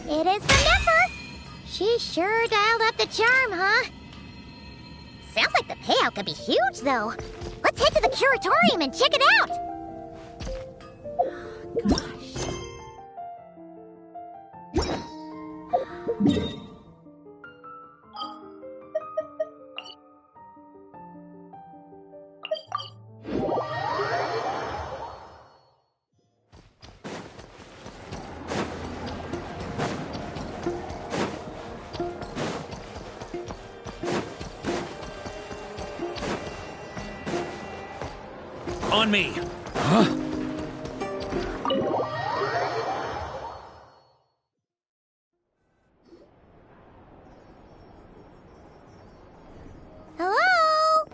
It is the Nipper! She sure dialed up the charm, huh? Sounds like the payout could be huge, though. Let's head to the curatorium and check it out! On me! Huh? Hello?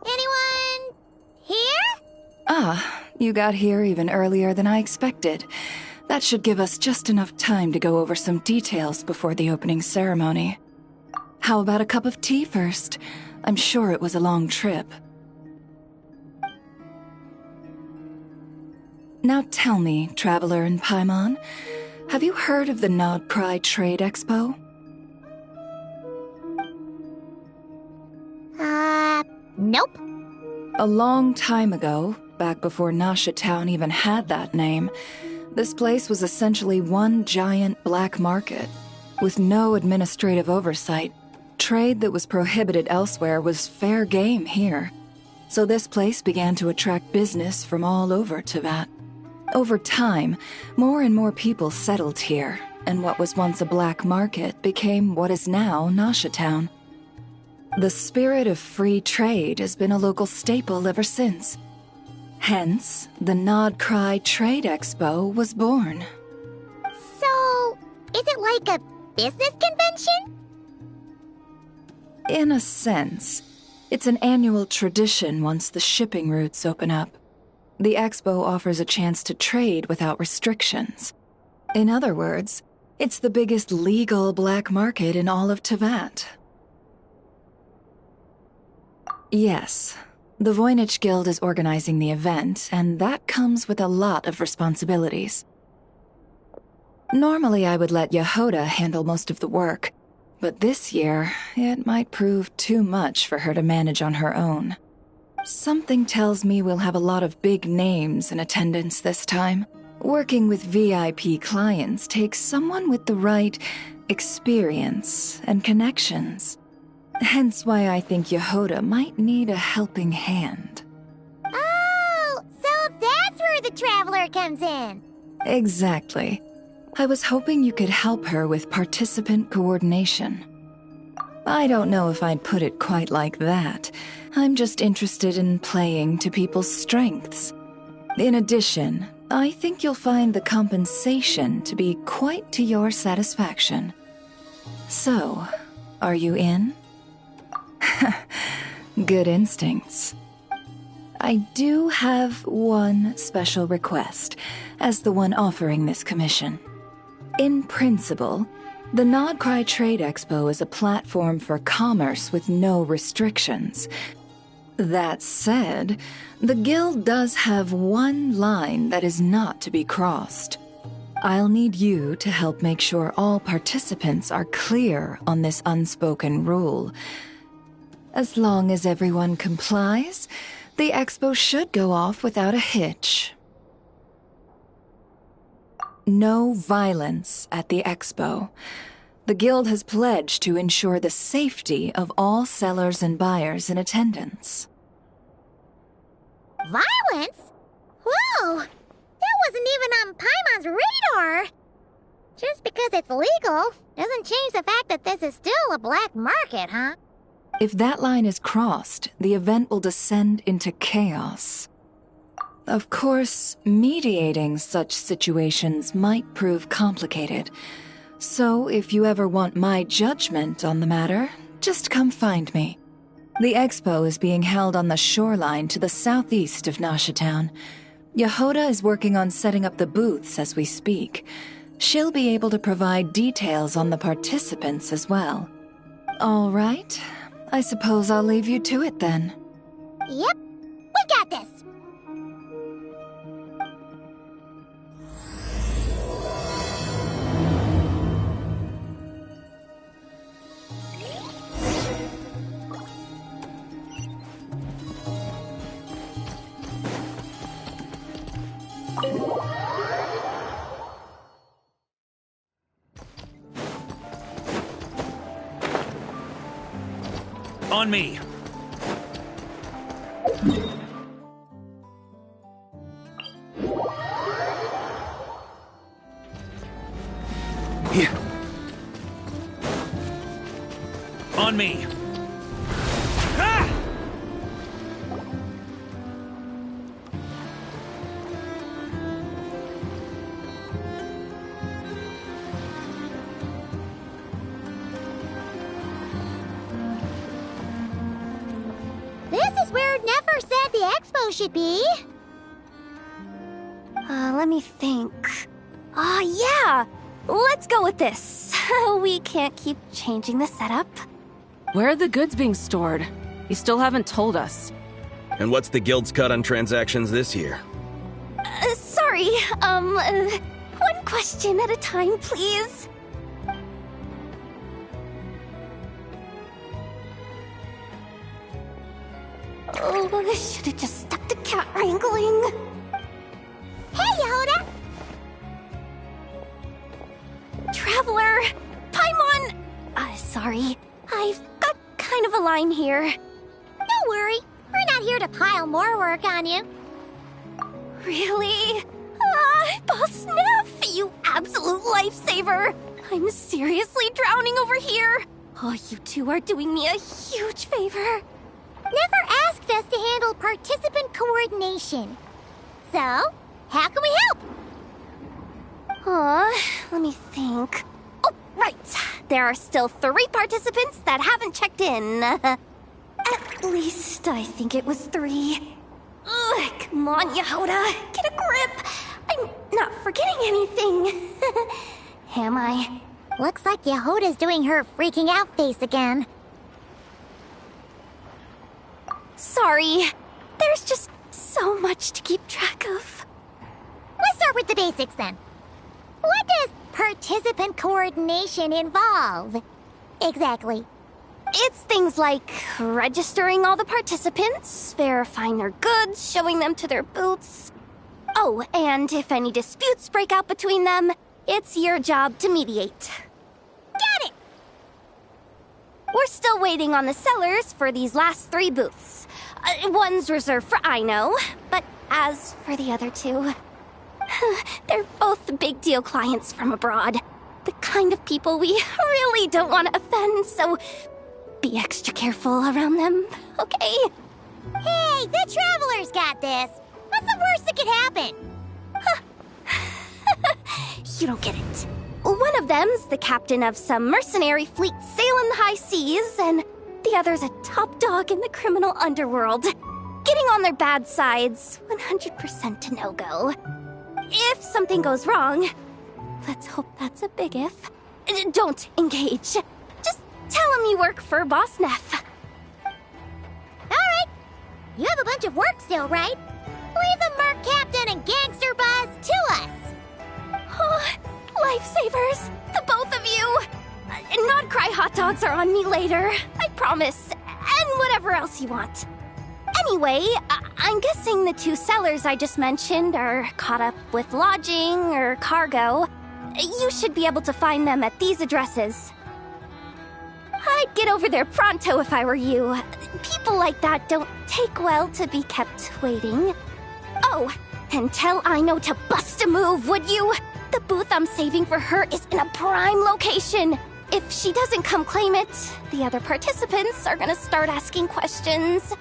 Anyone here? Ah, you got here even earlier than I expected. That should give us just enough time to go over some details before the opening ceremony. How about a cup of tea first? I'm sure it was a long trip. Now tell me, Traveler in Paimon, have you heard of the Nodcry Trade Expo? Nope. A long time ago, back before Nasha Town even had that name, this place was essentially one giant black market. With no administrative oversight, trade that was prohibited elsewhere was fair game here. So this place began to attract business from all over Teyvat. Over time, more and more people settled here, and what was once a black market became what is now Nasha Town. The spirit of free trade has been a local staple ever since. Hence, the Nodcry Trade Expo was born. So, is it like a business convention? In a sense, it's an annual tradition once the shipping routes open up. The expo offers a chance to trade without restrictions. In other words, it's the biggest legal black market in all of Teyvat. Yes, the Voynich Guild is organizing the event, and that comes with a lot of responsibilities. Normally I would let Yehoda handle most of the work, but this year, it might prove too much for her to manage on her own. Something tells me we'll have a lot of big names in attendance this time. Working with VIP clients takes someone with the right experience and connections. Hence why I think Yehoda might need a helping hand. Oh, so that's where the Traveler comes in. Exactly. I was hoping you could help her with participant coordination. I don't know if I'd put it quite like that. I'm just interested in playing to people's strengths. In addition, I think you'll find the compensation to be quite to your satisfaction. So, are you in? Good instincts. I do have one special request, as the one offering this commission. In principle, the Nodcry Trade Expo is a platform for commerce with no restrictions. That said, the Guild does have one line that is not to be crossed. I'll need you to help make sure all participants are clear on this unspoken rule. As long as everyone complies, the expo should go off without a hitch. No violence at the expo. The Guild has pledged to ensure the safety of all sellers and buyers in attendance. Violence? Whoa! That wasn't even on Paimon's radar! Just because it's legal doesn't change the fact that this is still a black market, huh? If that line is crossed, the event will descend into chaos. Of course, mediating such situations might prove complicated. So if you ever want my judgment on the matter, just come find me. The expo is being held on the shoreline to the southeast of Nasha Town. Yehoda is working on setting up the booths as we speak. She'll be able to provide details on the participants as well. All right, I suppose I'll leave you to it then. Yep, we got this! On me. Here. On me. Ah! This is where it never said the expo should be. Let me think. Yeah! Let's go with this. We can't keep changing the setup. Where are the goods being stored? You still haven't told us. And what's the guild's cut on transactions this year? Sorry, one question at a time, please. Oh, I should have just stuck to cat wrangling. Hey, Yehuda! Traveler! Paimon! Sorry. I've got kind of a line here. Don't worry. We're not here to pile more work on you. Really? Boss Neff, you absolute lifesaver! I'm seriously drowning over here. Oh, you two are doing me a huge favor. Never asked us to handle participant coordination. So, how can we help? Let me think. Oh, right. There are still 3 participants that haven't checked in. At least I think it was 3. Ugh, come on, Yehuda. Get a grip. I'm not forgetting anything. Am I? Looks like Yehuda's doing her freaking out face again. Sorry. There's just so much to keep track of. Let's start with the basics then. What does participant coordination involve? Exactly. It's things like registering all the participants, verifying their goods, showing them to their booths. Oh, and if any disputes break out between them, it's your job to mediate. Got it! We're still waiting on the sellers for these last 3 booths. One's reserved for Aino, but as for the other 2, they're both big deal clients from abroad. The kind of people we really don't want to offend, so be extra careful around them, okay? Hey, the Traveler's got this. What's the worst that could happen? You don't get it. One of them's the captain of some mercenary fleet sailing the high seas, and the other's a top dog in the criminal underworld. Getting on their bad sides, 100% a no-go. If something goes wrong, let's hope that's a big if, don't engage. Just tell him you work for Boss Neff. Alright. You have a bunch of work still, right? Leave the Merc Captain and Gangster Buzz to us. Oh, lifesavers, the both of you. Not cry hot dogs are on me later, I promise. And whatever else you want. Anyway, I'm guessing the 2 sellers I just mentioned are caught up with lodging or cargo. You should be able to find them at these addresses. I'd get over there pronto if I were you. People like that don't take well to be kept waiting. Oh, and tell Aino to bust a move, would you? The booth I'm saving for her is in a prime location. If she doesn't come claim it, the other participants are gonna start asking questions.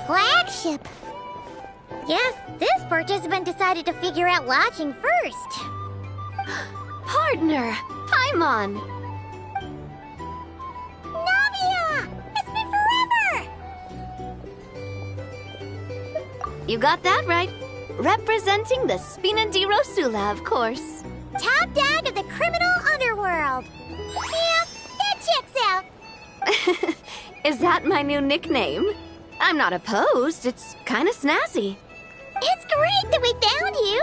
Flagship. Guess this participant decided to figure out lodging first. Partner, Paimon. Navia! It's been forever! You got that right. Representing the Spina di Rosula, of course. top dog of the criminal underworld. Yeah, that checks out. Is that my new nickname? I'm not opposed. It's kind of snazzy. It's great that we found you.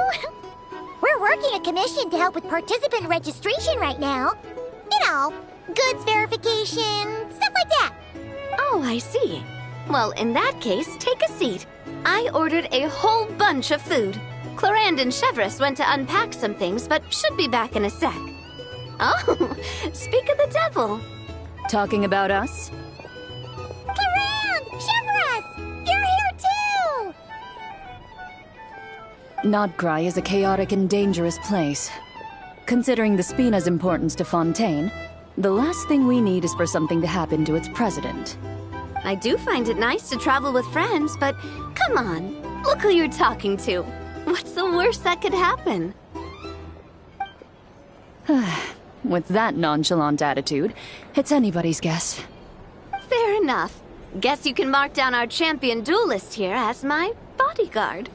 We're working a commission to help with participant registration right now. You know, goods verification, stuff like that. Oh, I see. Well, in that case, take a seat. I ordered a whole bunch of food. Clorand and Chevreuse went to unpack some things, but should be back in a sec. Oh, speak of the devil. Talking about us? Clorand! Chevreuse! You're here too! Nodcry is a chaotic and dangerous place. Considering the Spina's importance to Fontaine, the last thing we need is for something to happen to its president. I do find it nice to travel with friends, but come on, look who you're talking to. What's the worst that could happen? With that nonchalant attitude, it's anybody's guess. Fair enough. Guess you can mark down our champion duelist here as my bodyguard.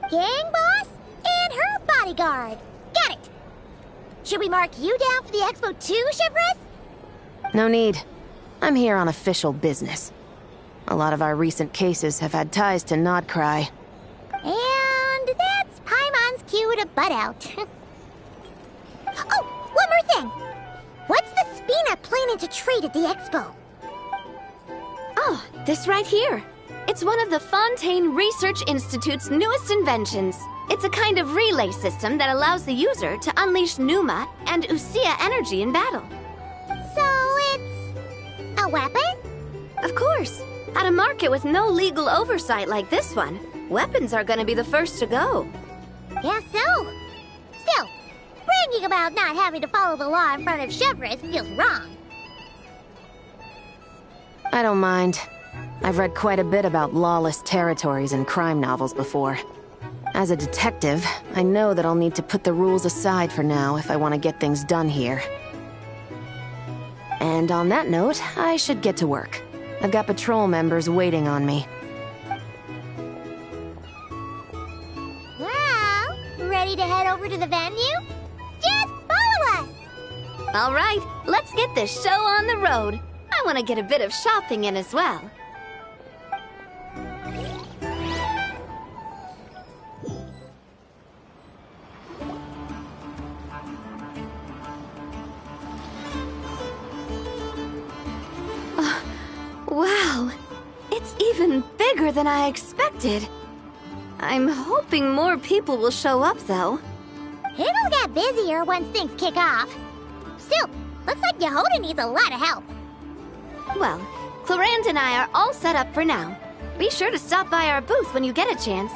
Gang boss and her bodyguard. Got it. Should we mark you down for the expo too, Chevreuse? No need. I'm here on official business. A lot of our recent cases have had ties to Nodcry. And that's Paimon's cue to butt out. Oh, one more thing. What's the Spina planning to trade at the expo? Oh, this right here. It's one of the Fontaine Research Institute's newest inventions. It's a kind of relay system that allows the user to unleash Pneuma and Usia energy in battle. So it's a weapon? Of course. At a market with no legal oversight like this one, weapons are gonna be the first to go. Guess so. Still, bragging about not having to follow the law in front of Chevreuse feels wrong. I don't mind. I've read quite a bit about lawless territories and crime novels before. As a detective, I know that I'll need to put the rules aside for now if I want to get things done here. And on that note, I should get to work. I've got patrol members waiting on me. Well, ready to head over to the venue? Just follow us! All right, let's get this show on the road. I want to get a bit of shopping in as well. Wow, it's even bigger than I expected. I'm hoping more people will show up, though. It'll get busier once things kick off. Still, looks like Yehoda needs a lot of help. Well, Clorand and I are all set up for now. Be sure to stop by our booth when you get a chance.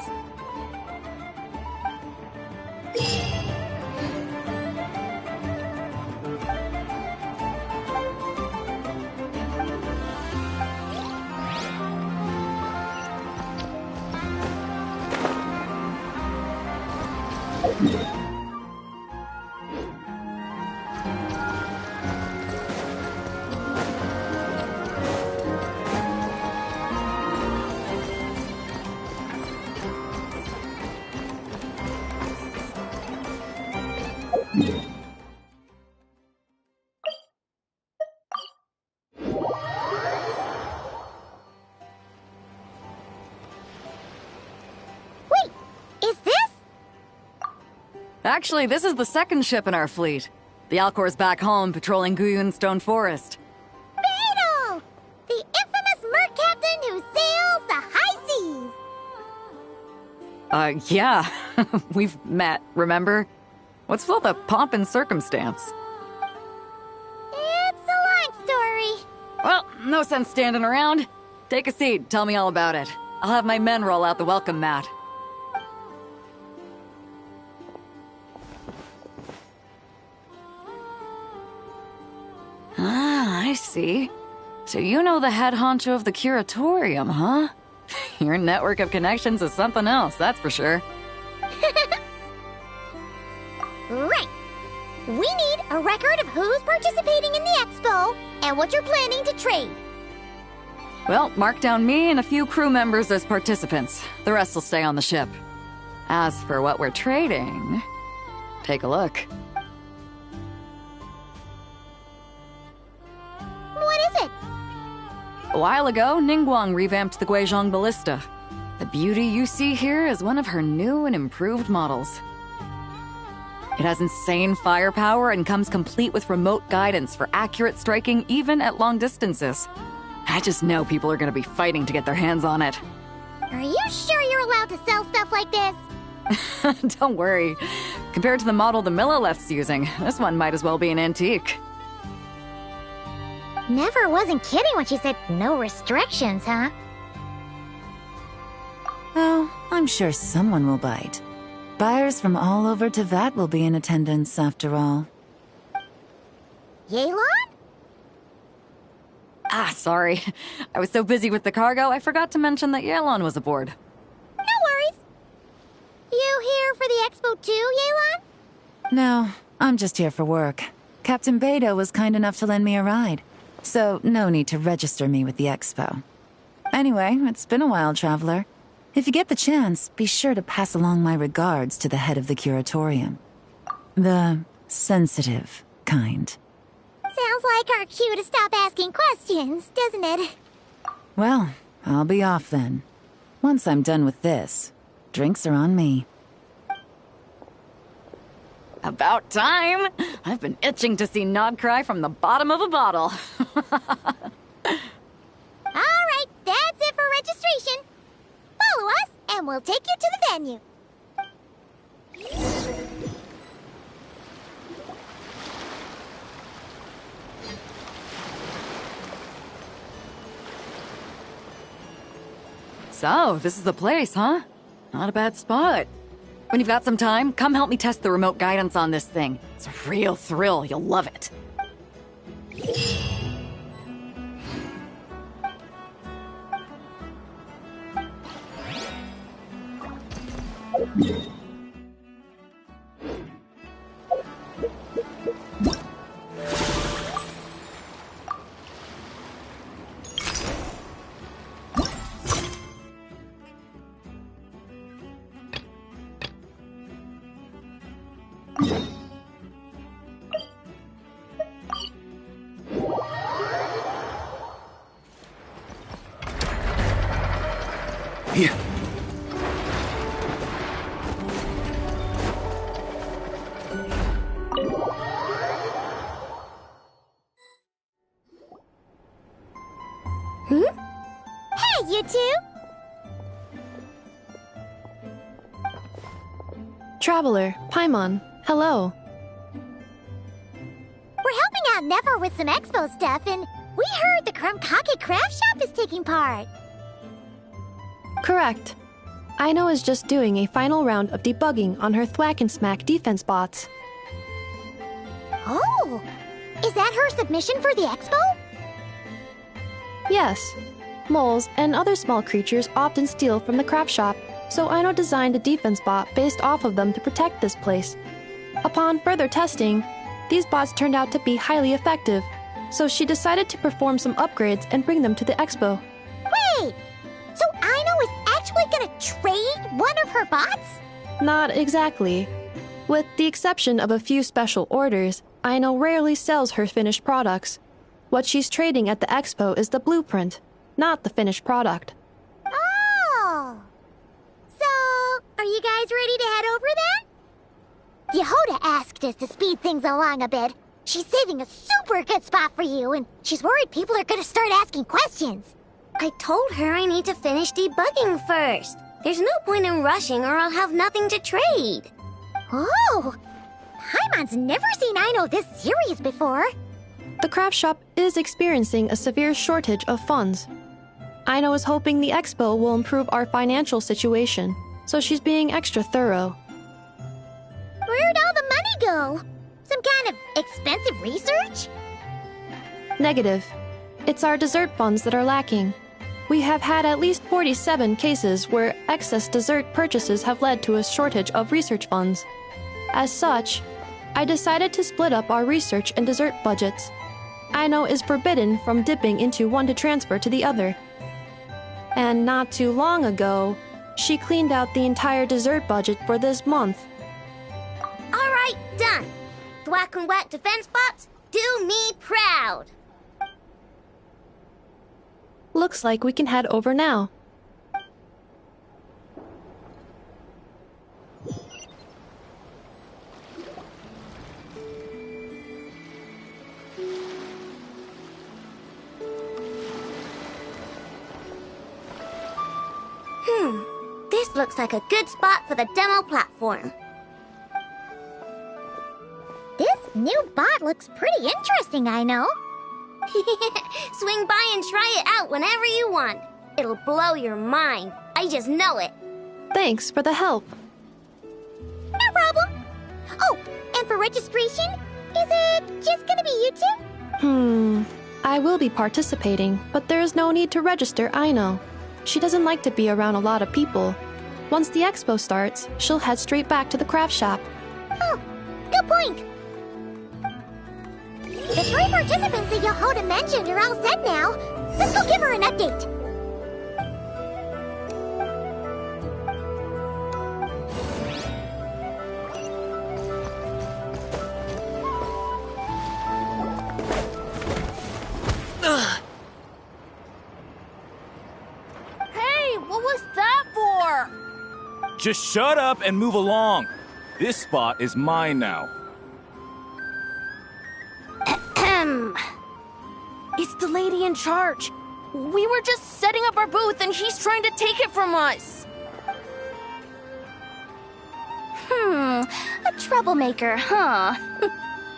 Wait, is this? Actually, this is the second ship in our fleet. The Alcor's back home patrolling Guyun Stone Forest. Beetle! The infamous merc captain who sails the high seas! Yeah. We've met, remember? What's with all the pomp and circumstance? It's a long story. Well, no sense standing around. Take a seat, tell me all about it. I'll have my men roll out the welcome mat. Ah, I see. So you know the head honcho of the curatorium, huh? Your network of connections is something else, that's for sure. Right. We need a record of who's participating in the expo and what you're planning to trade. Well, mark down me and a few crew members as participants. The rest will stay on the ship. As for what we're trading... Take a look. What is it? A while ago, Ningguang revamped the Guizhong Ballista. The beauty you see here is one of her new and improved models. It has insane firepower and comes complete with remote guidance for accurate striking even at long distances. I just know people are gonna be fighting to get their hands on it. Are you sure you're allowed to sell stuff like this? Don't worry. Compared to the model the Milleleft's using, this one might as well be an antique. Never wasn't kidding when she said no restrictions, huh? Oh, I'm sure someone will bite. Buyers from all over Teyvat will be in attendance, after all. Yelan? Sorry. I was so busy with the cargo, I forgot to mention that Yelan was aboard. No worries. You here for the expo too, Yelan? No, I'm just here for work. Captain Beidou was kind enough to lend me a ride, so no need to register me with the expo. Anyway, it's been a while, Traveler. If you get the chance, be sure to pass along my regards to the head of the curatorium. The sensitive kind. Sounds like our cue to stop asking questions, doesn't it? Well, I'll be off then. Once I'm done with this, drinks are on me. About time! I've been itching to see Nod cry from the bottom of a bottle. Alright, that's it for registration. Follow us, and we'll take you to the venue. So, this is the place, huh? Not a bad spot. When you've got some time, come help me test the remote guidance on this thing. It's a real thrill, you'll love it. Here. Hey, you two! Traveler, Paimon, hello. We're helping out Never with some expo stuff, and we heard the Krumkake craft shop is taking part. Correct. Aino is just doing a final round of debugging on her Thwack and Smack defense bots. Oh! Is that her submission for the expo? Yes. Moles and other small creatures often steal from the craft shop, so Aino designed a defense bot based off of them to protect this place. Upon further testing, these bots turned out to be highly effective, so she decided to perform some upgrades and bring them to the expo. Wait! So Aino is actually gonna trade one of her bots? Not exactly. With the exception of a few special orders, Aino rarely sells her finished products. What she's trading at the expo is the blueprint, not the finished product. Oh! So, are you guys ready to head over then? Yehoda asked us to speed things along a bit. She's saving a super good spot for you, and she's worried people are gonna start asking questions. I told her I need to finish debugging first. There's no point in rushing or I'll have nothing to trade. Oh! Paimon's never seen Aino this serious before. The craft shop is experiencing a severe shortage of funds. Aino is hoping the expo will improve our financial situation, so she's being extra thorough. Where'd all the money go? Some kind of expensive research? Negative. It's our dessert funds that are lacking. We have had at least 47 cases where excess dessert purchases have led to a shortage of research funds. As such, I decided to split up our research and dessert budgets. Aino is forbidden from dipping into one to transfer to the other. And not too long ago, she cleaned out the entire dessert budget for this month. All Alright, done. Thwack and whack defense bots, do me proud. Looks like we can head over now. This looks like a good spot for the demo platform. This new bot looks pretty interesting, I know. Swing by and try it out whenever you want. It'll blow your mind. I just know it. Thanks for the help. No problem. Oh, and for registration, is it just gonna be you two? I will be participating, but there is no need to register, I know. She doesn't like to be around a lot of people. Once the expo starts, she'll head straight back to the craft shop. Oh, good point. The 3 participants that Yehoda mentioned are all set now. Let's go give her an update. Hey, what was that for? Just shut up and move along. This spot is mine now. It's the lady in charge. We were just setting up our booth and she's trying to take it from us. A troublemaker, huh?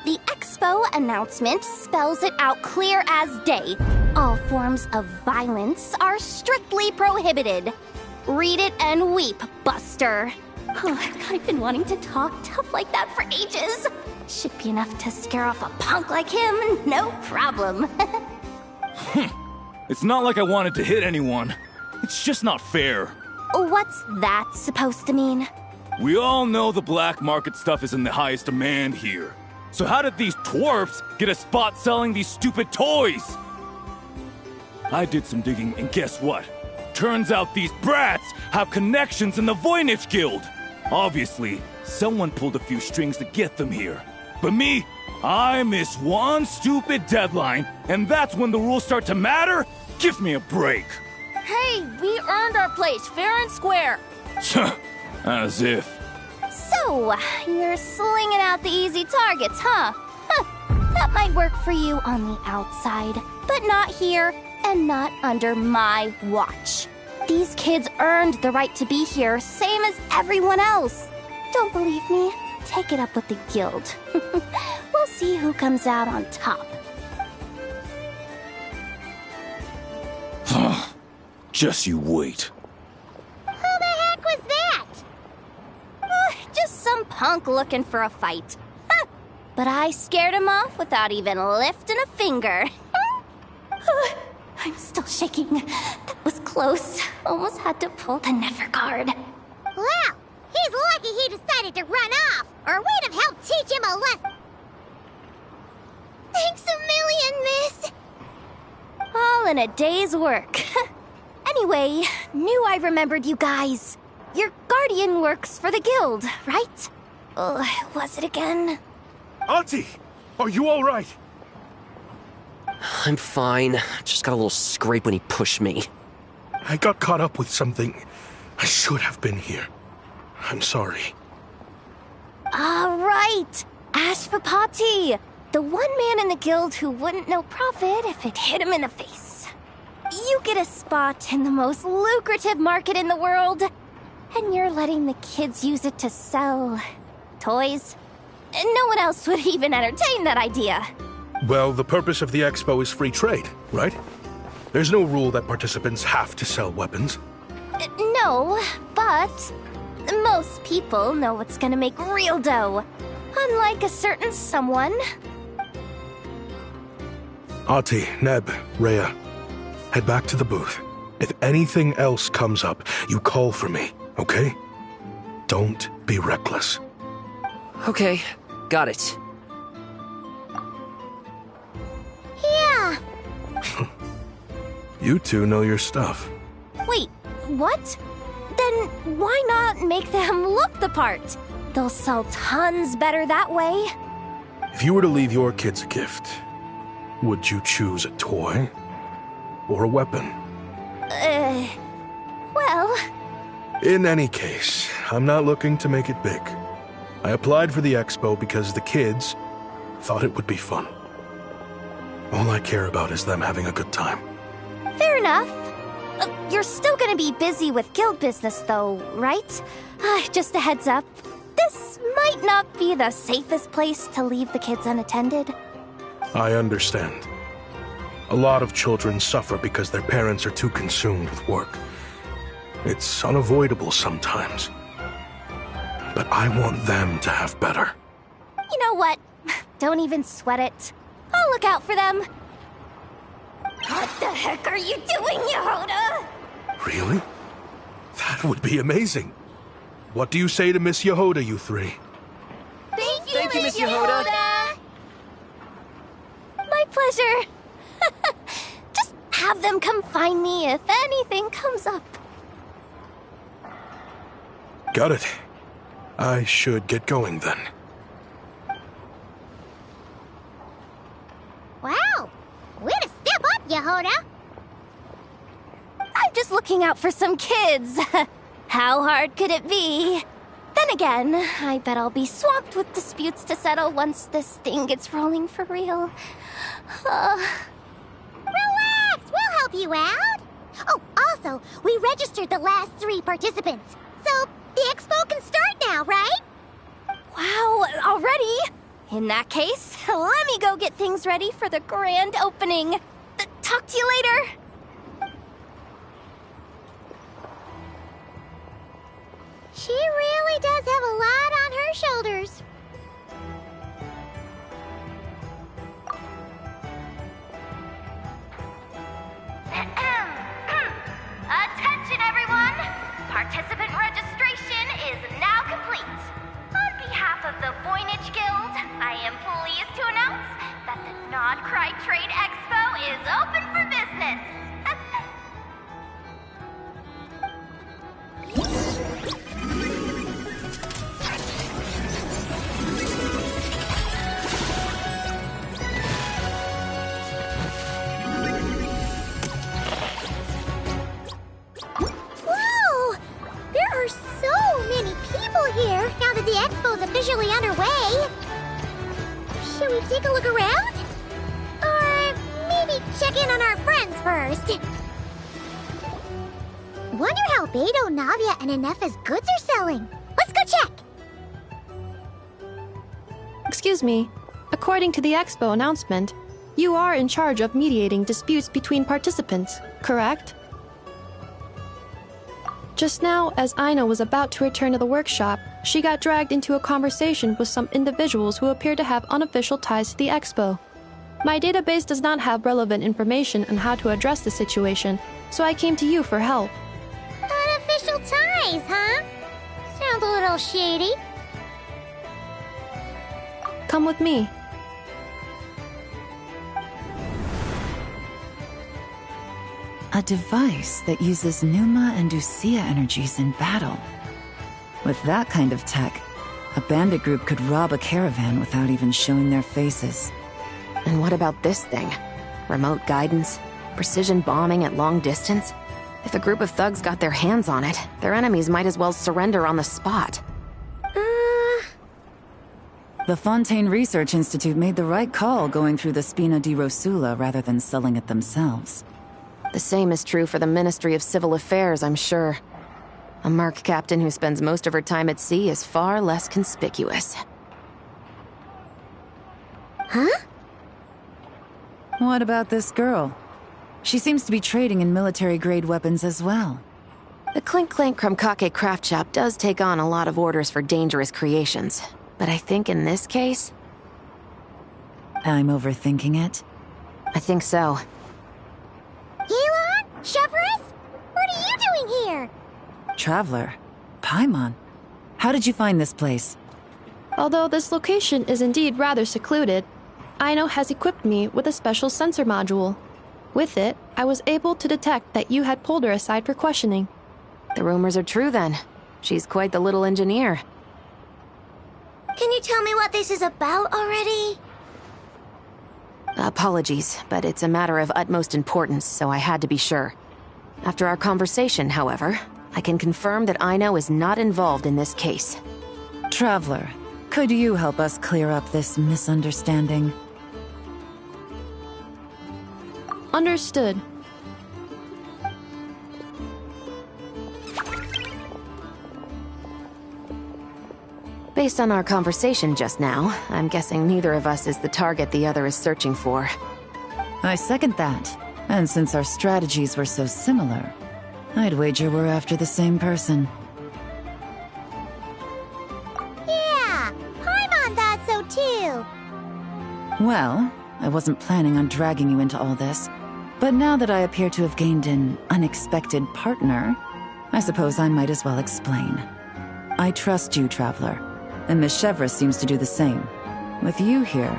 The expo announcement spells it out clear as day. All forms of violence are strictly prohibited. Read it and weep, Buster. I've been wanting to talk tough like that for ages. Should be enough to scare off a punk like him, no problem. It's not like I wanted to hit anyone. It's just not fair. What's that supposed to mean? We all know the black market stuff is in the highest demand here. So how did these twerps get a spot selling these stupid toys? I did some digging and guess what? Turns out these brats have connections in the Voynich Guild. Obviously, someone pulled a few strings to get them here. But me, I miss one stupid deadline, and that's when the rules start to matter? Give me a break. Hey, we earned our place fair and square. As if. So, you're slinging out the easy targets, huh? That might work for you on the outside, but not here and not under my watch. These kids earned the right to be here, same as everyone else. Don't believe me? Take it up with the guild. We'll see who comes out on top. Just you wait. Who the heck was that? Just some punk looking for a fight. But I scared him off without even lifting a finger. I'm still shaking. That was close. Almost had to pull the Never guard. Well, he's lucky he decided to run off, or we'd have helped teach him a lesson. Thanks a million, miss. All in a day's work. Anyway, knew I remembered you guys. Your guardian works for the guild, right? Was it again? Auntie, are you all right? I'm fine. Just got a little scrape when he pushed me. I got caught up with something. I should have been here. I'm sorry. All right. Ashvapati, the one man in the guild who wouldn't know profit if it hit him in the face. You get a spot in the most lucrative market in the world, and you're letting the kids use it to sell toys. No one else would even entertain that idea. Well, the purpose of the expo is free trade, right? There's no rule that participants have to sell weapons. No, but most people know what's gonna make real dough. Unlike a certain someone. Ati, Neb, Rhea, head back to the booth. If anything else comes up, you call for me, okay? Don't be reckless. Okay, got it. Yeah. You two know your stuff. Wait, what? Then why not make them look the part? They'll sell tons better that way. If you were to leave your kids a gift, would you choose a toy or a weapon? Well... In any case, I'm not looking to make it big. I applied for the expo because the kids thought it would be fun. All I care about is them having a good time. Fair enough. You're still gonna be busy with guild business though, right? Just a heads up. This might not be the safest place to leave the kids unattended. I understand. A lot of children suffer because their parents are too consumed with work. It's unavoidable sometimes. But I want them to have better. You know what? Don't even sweat it. I'll look out for them. What the heck are you doing, Yehoda? Really? That would be amazing. What do you say to Miss Yehoda, you three? Thank you, Miss Yehoda. My pleasure. Just have them come find me if anything comes up. Got it. I should get going then. Wow! Way to step up, Yehoda! I'm just looking out for some kids. How hard could it be? Then again, I bet I'll be swamped with disputes to settle once this thing gets rolling for real. Relax! We'll help you out! Oh, also, we registered the last 3 participants. So, the expo can start now, right? Wow, already? In that case, let me go get things ready for the grand opening. Talk to you later. She really does have a lot on her shoulders. Attention, everyone! Participant registration is now complete. On behalf of the Voynich Guild, I am pleased to announce that the Non-Cry Trade Expo is open for business. Whoa! There are so many people here now that the expo's officially underway. Should we take a look around? Or maybe check in on our friends first? Wonder how Beidou, Navia, and Inefa's goods are selling. Let's go check! Excuse me. According to the expo announcement, you are in charge of mediating disputes between participants, correct? Just now, as Aino was about to return to the workshop, she got dragged into a conversation with some individuals who appear to have unofficial ties to the expo. My database does not have relevant information on how to address the situation, so I came to you for help. Unofficial ties, huh? Sounds a little shady. Come with me. A device that uses Pneuma and Usia energies in battle. With that kind of tech, a bandit group could rob a caravan without even showing their faces. And what about this thing? Remote guidance? Precision bombing at long distance? If a group of thugs got their hands on it, their enemies might as well surrender on the spot. The Fontaine Research Institute made the right call going through the Spina di Rosula rather than selling it themselves. The same is true for the Ministry of Civil Affairs, I'm sure. A merc captain who spends most of her time at sea is far less conspicuous. Huh? What about this girl? She seems to be trading in military-grade weapons as well. The Clink Clank Krumkake craft shop does take on a lot of orders for dangerous creations. But I think in this case... I'm overthinking it? I think so. Elon? Chevron? What are you doing here? Traveler? Paimon? How did you find this place? Although this location is indeed rather secluded, Aino has equipped me with a special sensor module. With it, I was able to detect that you had pulled her aside for questioning. The rumors are true then. She's quite the little engineer. Can you tell me what this is about already? Apologies, but it's a matter of utmost importance, so I had to be sure. After our conversation, however, I can confirm that Aino is not involved in this case. Traveler, could you help us clear up this misunderstanding? Understood. Based on our conversation just now, I'm guessing neither of us is the target the other is searching for. I second that. And since our strategies were so similar, I'd wager we're after the same person. Yeah, Paimon thought so too. Well, I wasn't planning on dragging you into all this, but now that I appear to have gained an unexpected partner, I suppose I might as well explain. I trust you, Traveler, and Miss Chevra seems to do the same. With you here,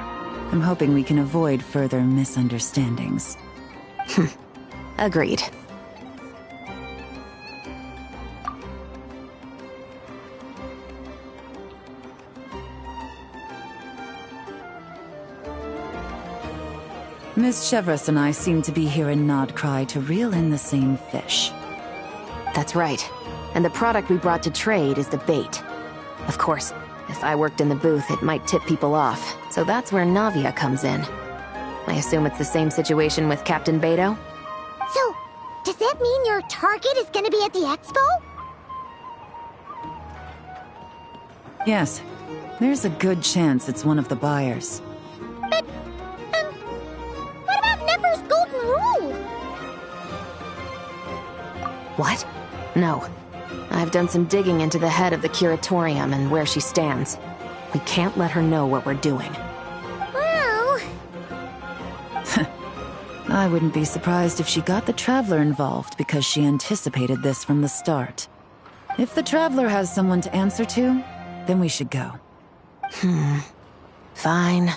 I'm hoping we can avoid further misunderstandings. Agreed. Miss Chevras and I seem to be here in Nodcry to reel in the same fish. That's right. And the product we brought to trade is the bait. Of course, if I worked in the booth, it might tip people off, so that's where Navia comes in. I assume it's the same situation with Captain Beto? So, does that mean your target is gonna be at the expo? Yes, there's a good chance it's one of the buyers. But, what about Nefer's golden rule? What? No. I've done some digging into the head of the curatorium and where she stands. We can't let her know what we're doing. Well... I wouldn't be surprised if she got the Traveler involved because she anticipated this from the start. If the Traveler has someone to answer to, then we should go. Fine.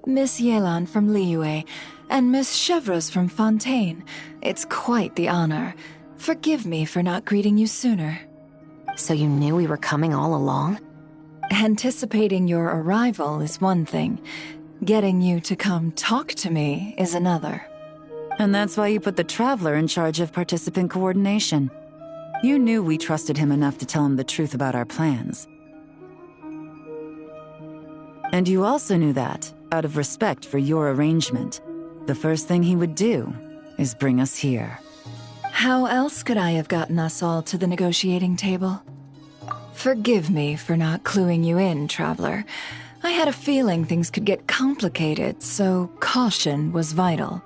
Miss Yelan from Liyue, and Miss Chevreuse from Fontaine. It's quite the honor. Forgive me for not greeting you sooner. So you knew we were coming all along? Anticipating your arrival is one thing. Getting you to come talk to me is another. And that's why you put the Traveler in charge of participant coordination. You knew we trusted him enough to tell him the truth about our plans. And you also knew that, out of respect for your arrangement, the first thing he would do is bring us here. How else could I have gotten us all to the negotiating table? Forgive me for not cluing you in, Traveler. I had a feeling things could get complicated, so caution was vital.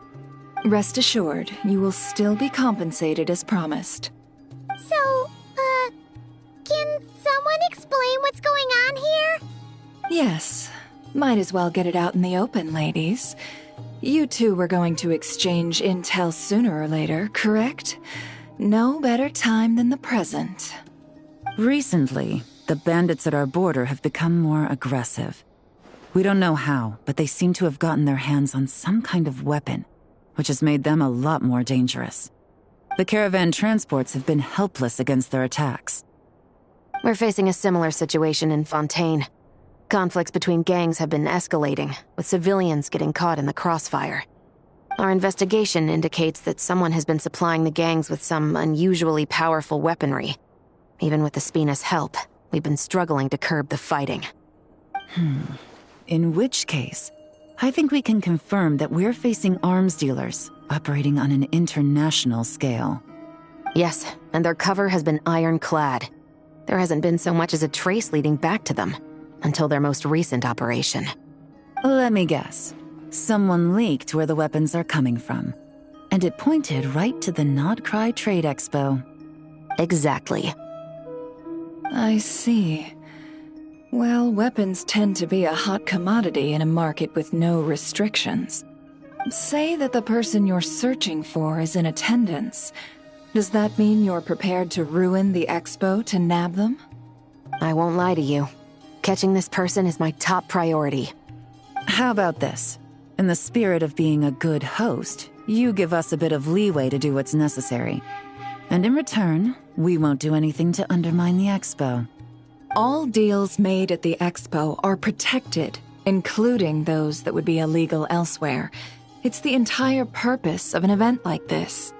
Rest assured, you will still be compensated as promised. So, can someone explain what's going on here? Yes. Might as well get it out in the open, ladies. You two were going to exchange intel sooner or later, correct? No better time than the present. Recently, the bandits at our border have become more aggressive. We don't know how, but they seem to have gotten their hands on some kind of weapon, which has made them a lot more dangerous. The caravan transports have been helpless against their attacks. We're facing a similar situation in Fontaine. Conflicts between gangs have been escalating, with civilians getting caught in the crossfire. Our investigation indicates that someone has been supplying the gangs with some unusually powerful weaponry. Even with the Spina's help, we've been struggling to curb the fighting. In which case, I think we can confirm that we're facing arms dealers operating on an international scale. Yes, and their cover has been ironclad. There hasn't been so much as a trace leading back to them, until their most recent operation. Let me guess. Someone leaked where the weapons are coming from. And it pointed right to the Not Cry Trade Expo. Exactly. I see. Well, weapons tend to be a hot commodity in a market with no restrictions. Say that the person you're searching for is in attendance. Does that mean you're prepared to ruin the expo to nab them? I won't lie to you. Catching this person is my top priority. How about this? In the spirit of being a good host, you give us a bit of leeway to do what's necessary. And in return, we won't do anything to undermine the expo. All deals made at the expo are protected, including those that would be illegal elsewhere. It's the entire purpose of an event like this.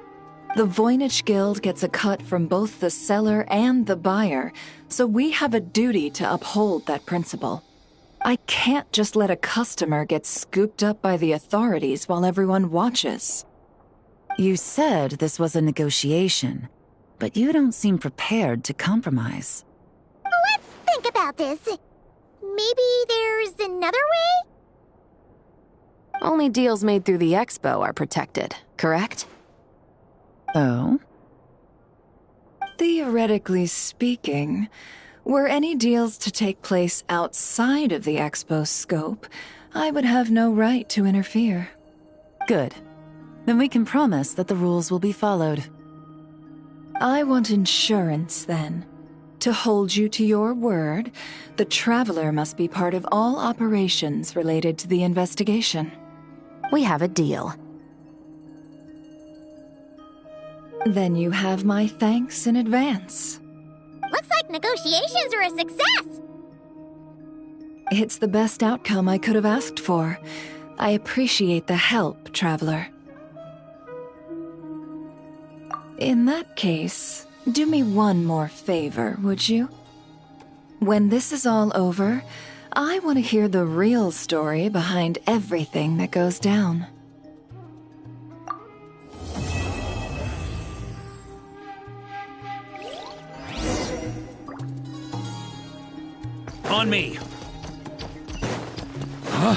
The Voynich Guild gets a cut from both the seller and the buyer, so we have a duty to uphold that principle. I can't just let a customer get scooped up by the authorities while everyone watches. You said this was a negotiation, but you don't seem prepared to compromise. Let's think about this. Maybe there's another way? Only deals made through the expo are protected, correct? Oh? Theoretically speaking, were any deals to take place outside of the expo's scope, I would have no right to interfere. Good. Then we can promise that the rules will be followed. I want insurance, then. To hold you to your word, the Traveler must be part of all operations related to the investigation. We have a deal. Then you have my thanks in advance. Looks like negotiations are a success! It's the best outcome I could have asked for. I appreciate the help, Traveler. In that case, do me one more favor, would you? When this is all over, I want to hear the real story behind everything that goes down. On me! Huh?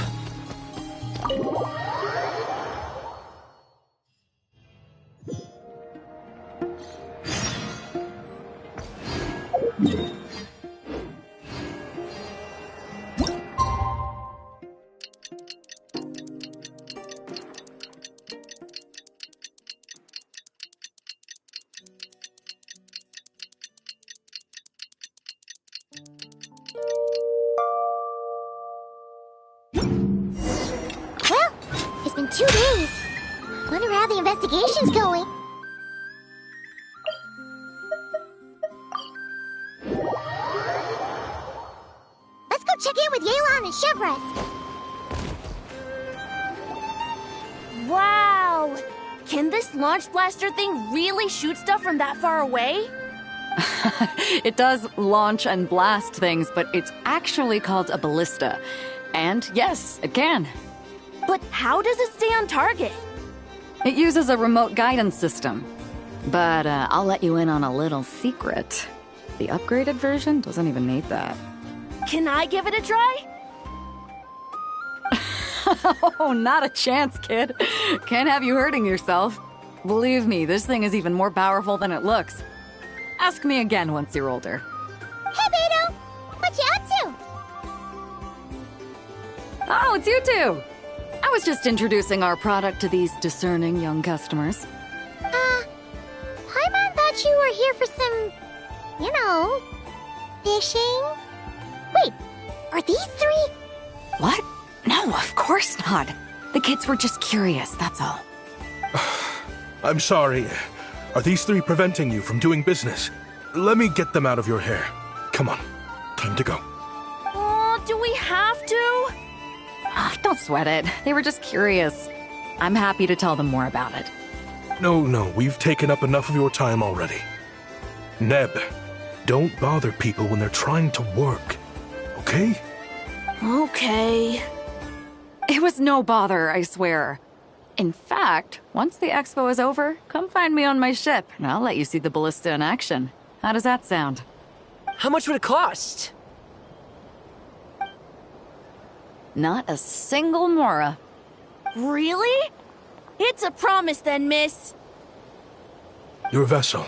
Well, it's been 2 days. Wonder how the investigation's going. Let's go check in with Yelan and Chevres. Wow! Can this launch blaster thing really shoot stuff from that far away? It does launch and blast things, but it's actually called a ballista. And yes, it can. But how does it stay on target? It uses a remote guidance system. But I'll let you in on a little secret. The upgraded version doesn't even need that. Can I give it a try? Oh, not a chance, kid. Can't have you hurting yourself. Believe me, this thing is even more powerful than it looks. Ask me again once you're older. Hey, Beto! What you up to? Oh, it's you two! I was just introducing our product to these discerning young customers. Paimon thought you were here for some, you know, fishing? Wait, are these 3? What? No, of course not. The kids were just curious, that's all. I'm sorry. Are these 3 preventing you from doing business? Let me get them out of your hair. Come on. Time to go. Oh, do we have to? Oh, don't sweat it. They were just curious. I'm happy to tell them more about it. No, we've taken up enough of your time already. Neb, don't bother people when they're trying to work. Okay? Okay. It was no bother, I swear. In fact, once the expo is over, come find me on my ship, and I'll let you see the ballista in action. How does that sound? How much would it cost? Not a single mora. Really? It's a promise then, miss. Your vessel.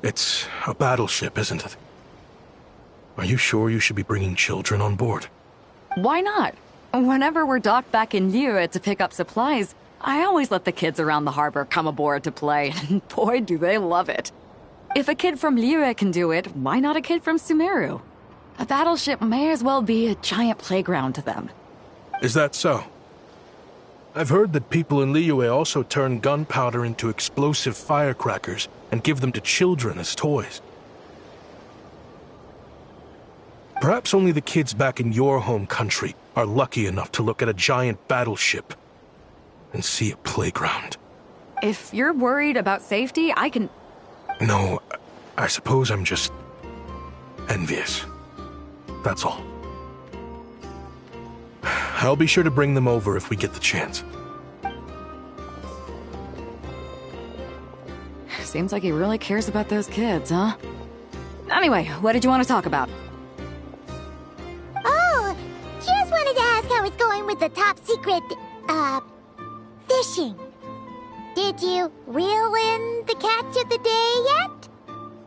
It's a battleship, isn't it? Are you sure you should be bringing children on board? Why not? Whenever we're docked back in Liyue to pick up supplies, I always let the kids around the harbor come aboard to play, and boy, do they love it. If a kid from Liyue can do it, why not a kid from Sumeru? A battleship may as well be a giant playground to them. Is that so? I've heard that people in Liyue also turn gunpowder into explosive firecrackers and give them to children as toys. Perhaps only the kids back in your home country are lucky enough to look at a giant battleship and see a playground. If you're worried about safety, I can... No, I suppose I'm just envious. That's all. I'll be sure to bring them over if we get the chance. Seems like he really cares about those kids, huh? Anyway, what did you want to talk about? Oh, just wanted to ask how it's going with the top secret, fishing. Did you reel in the catch of the day yet?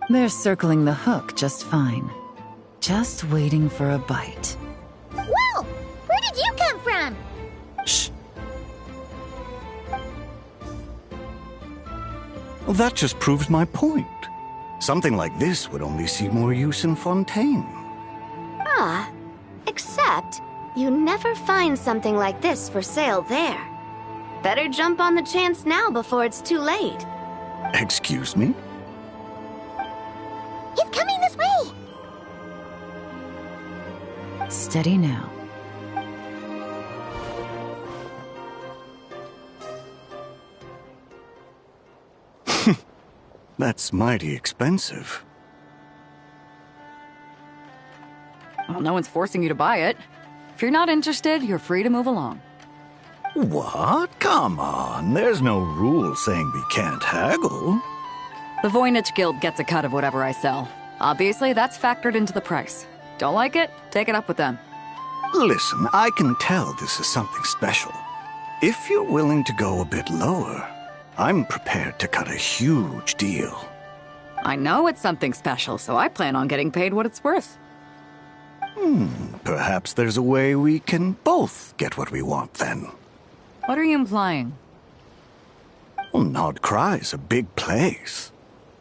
They're circling the hook just fine. Just waiting for a bite. Whoa! Where did you come from? Shh. Well, that just proves my point. Something like this would only see more use in Fontaine. Ah, except you never find something like this for sale there. Better jump on the chance now before it's too late. Excuse me? He's coming this way! Steady now. That's mighty expensive. Well, no one's forcing you to buy it. If you're not interested, you're free to move along. What? Come on, there's no rule saying we can't haggle. The Voynich Guild gets a cut of whatever I sell. Obviously, that's factored into the price. Don't like it? Take it up with them. Listen, I can tell this is something special. If you're willing to go a bit lower, I'm prepared to cut a huge deal. I know it's something special, so I plan on getting paid what it's worth. Perhaps there's a way we can both get what we want then. What are you implying? Well, Nod Cry's a big place.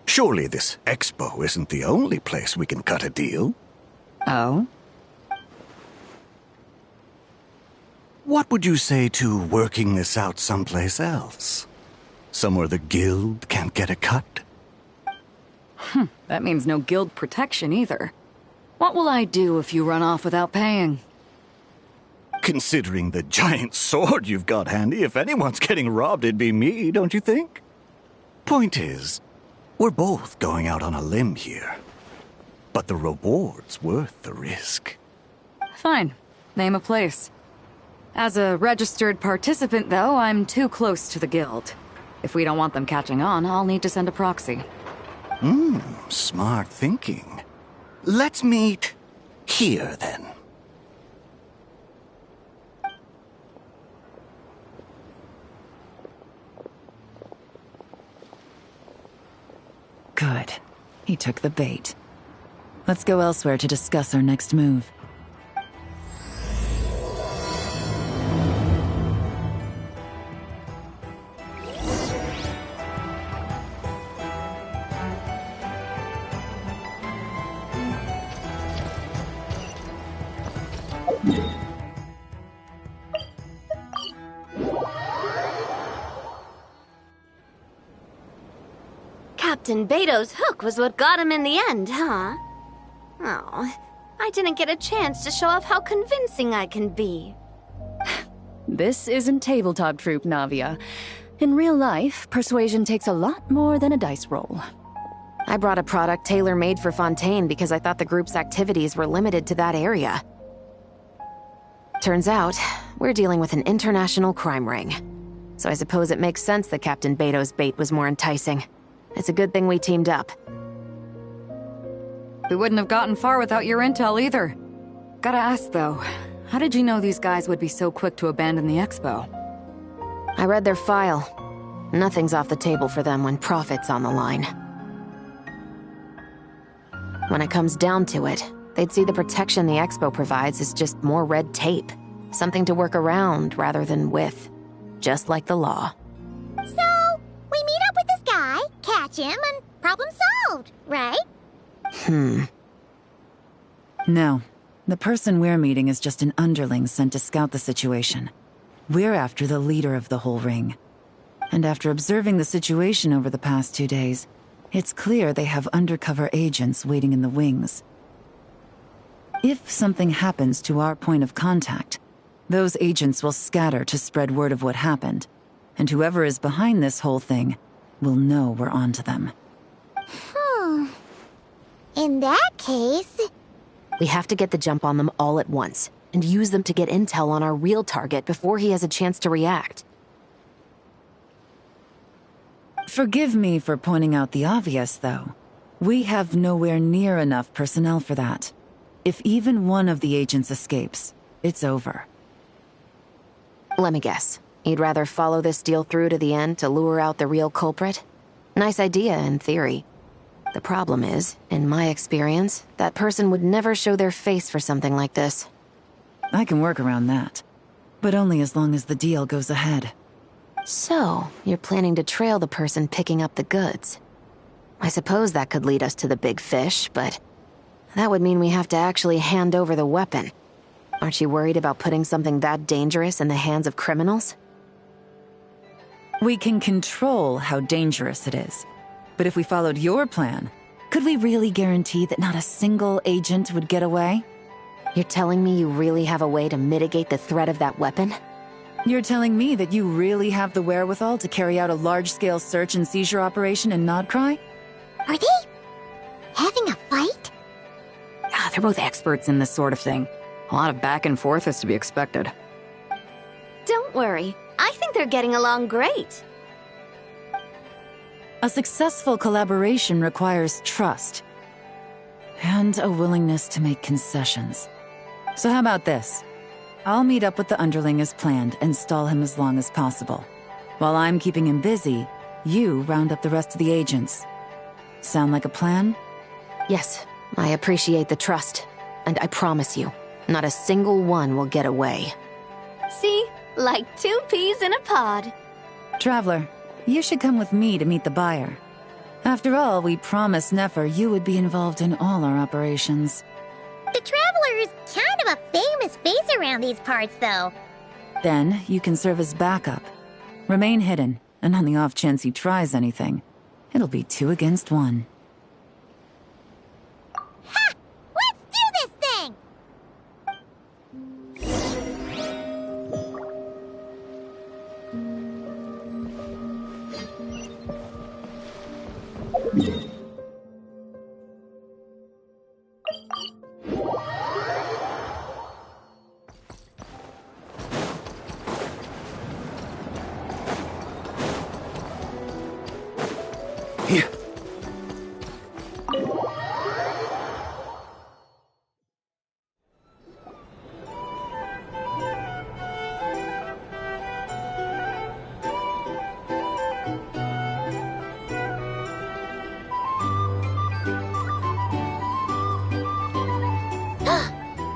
Surely this expo isn't the only place we can cut a deal. Oh? What would you say to working this out someplace else? Somewhere the guild can't get a cut? That means no guild protection either. What will I do if you run off without paying? Considering the giant sword you've got handy, if anyone's getting robbed, it'd be me, don't you think? Point is, we're both going out on a limb here. But the reward's worth the risk. Fine. Name a place. As a registered participant, though, I'm too close to the guild. If we don't want them catching on, I'll need to send a proxy. Smart thinking. Let's meet here, then. Good. He took the bait. Let's go elsewhere to discuss our next move. Captain Beto's hook was what got him in the end, huh? Oh, I didn't get a chance to show off how convincing I can be. This isn't tabletop troop, Navia. In real life, persuasion takes a lot more than a dice roll. I brought a product tailor-made for Fontaine because I thought the group's activities were limited to that area. Turns out, we're dealing with an international crime ring. So I suppose it makes sense that Captain Beto's bait was more enticing. It's a good thing we teamed up. We wouldn't have gotten far without your intel either. Gotta ask though, how did you know these guys would be so quick to abandon the expo? I read their file. Nothing's off the table for them when profit's on the line. When it comes down to it, they'd see the protection the expo provides as just more red tape. Something to work around rather than with. Just like the law. So, we meet up with this guy, catch him, and problem solved, right? No. The person we're meeting is just an underling sent to scout the situation. We're after the leader of the whole ring. And after observing the situation over the past 2 days, it's clear they have undercover agents waiting in the wings. If something happens to our point of contact, those agents will scatter to spread word of what happened, and whoever is behind this whole thing will know we're onto them. In that case... We have to get the jump on them all at once, and use them to get intel on our real target before he has a chance to react. Forgive me for pointing out the obvious, though. We have nowhere near enough personnel for that. If even one of the agents escapes, it's over. Let me guess. You'd rather follow this deal through to the end to lure out the real culprit? Nice idea, in theory. The problem is, in my experience, that person would never show their face for something like this. I can work around that. But only as long as the deal goes ahead. So, you're planning to trail the person picking up the goods. I suppose that could lead us to the big fish, but... that would mean we have to actually hand over the weapon. Aren't you worried about putting something that dangerous in the hands of criminals? We can control how dangerous it is. But if we followed your plan, could we really guarantee that not a single agent would get away? You're telling me you really have a way to mitigate the threat of that weapon? You're telling me that you really have the wherewithal to carry out a large-scale search and seizure operation in Nodcry? Are they having a fight? They're both experts in this sort of thing. A lot of back and forth is to be expected. Don't worry. I think they're getting along great. A successful collaboration requires trust. And a willingness to make concessions. So how about this? I'll meet up with the underling as planned and stall him as long as possible. While I'm keeping him busy, you round up the rest of the agents. Sound like a plan? Yes, I appreciate the trust. And I promise you, not a single one will get away. See? Like 2 peas in a pod. Traveler, you should come with me to meet the buyer. After all, we promised Nefer you would be involved in all our operations. The Traveler is kind of a famous face around these parts, though. Then, you can serve as backup. Remain hidden, and on the off chance he tries anything, it'll be 2 against 1. Ha! Let's do this thing! Here.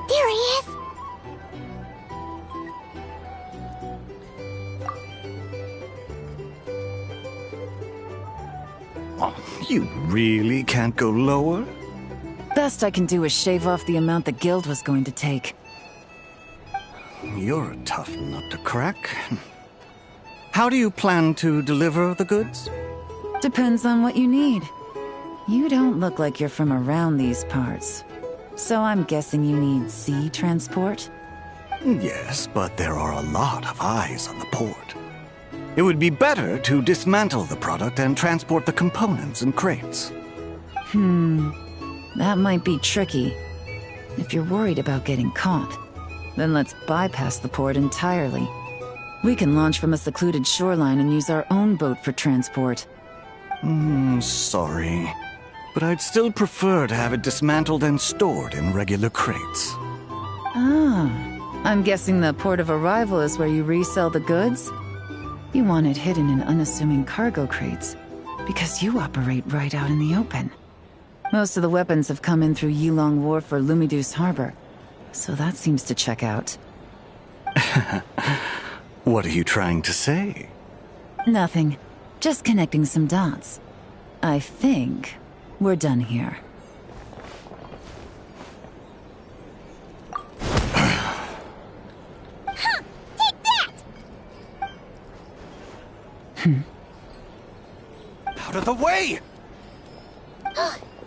There he is! Oh, you really can't go lower? Best I can do is shave off the amount the guild was going to take. You're a tough nut to crack. How do you plan to deliver the goods? Depends on what you need. You don't look like you're from around these parts. So I'm guessing you need sea transport? Yes, but there are a lot of eyes on the port. It would be better to dismantle the product and transport the components in crates. That might be tricky. If you're worried about getting caught, then let's bypass the port entirely. We can launch from a secluded shoreline and use our own boat for transport. Sorry. but I'd still prefer to have it dismantled and stored in regular crates. Ah, I'm guessing the port of arrival is where you resell the goods? You want it hidden in unassuming cargo crates, because you operate right out in the open. Most of the weapons have come in through Yilong Wharf or Lumiduce Harbor, so that seems to check out. What are you trying to say? Nothing. Just connecting some dots. I think we're done here. Take that! Out of the way!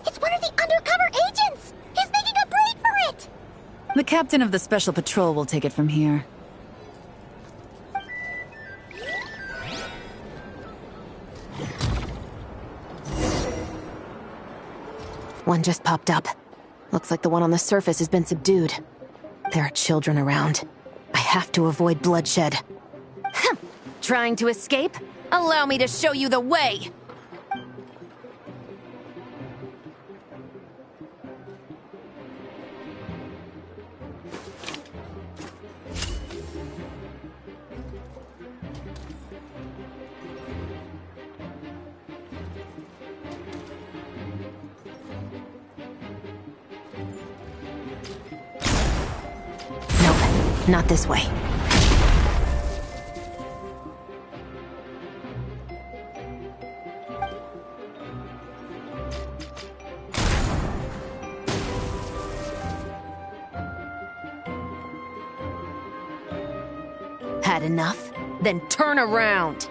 It's one of the undercover agents! He's making a break for it! The captain of the Special Patrol will take it from here. One just popped up. Looks like the one on the surface has been subdued. There are children around. I have to avoid bloodshed. Trying to escape? Allow me to show you the way! Nope, not this way. Had enough? Then turn around!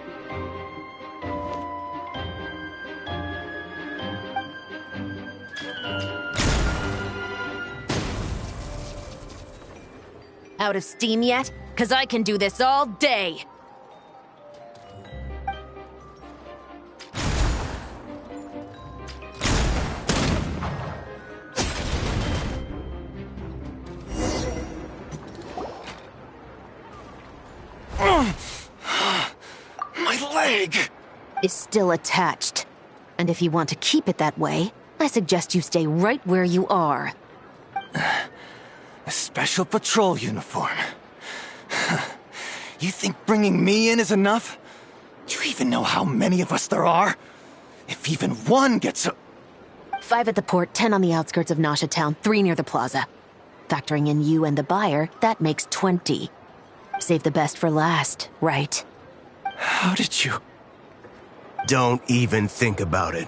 Out of steam yet? 'Cause I can do this all day! My leg! Is still attached. And if you want to keep it that way, I suggest you stay right where you are. A special patrol uniform. You think bringing me in is enough? Do you even know how many of us there are? If even one gets a... 5 at the port, 10 on the outskirts of Nasha Town, 3 near the plaza. Factoring in you and the buyer, that makes 20. Save the best for last, right? How did you... Don't even think about it.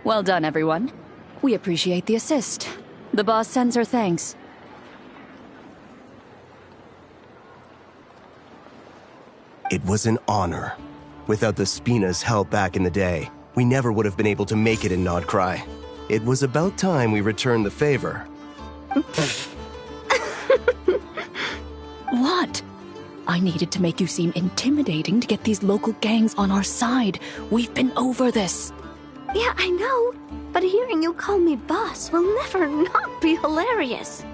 Well done, everyone. We appreciate the assist. The boss sends her thanks. It was an honor. Without the Spina's help back in the day, we never would have been able to make it in Nodcry. It was about time we returned the favor. What? I needed to make you seem intimidating to get these local gangs on our side. We've been over this. Yeah, I know. But hearing you call me boss will never not be hilarious.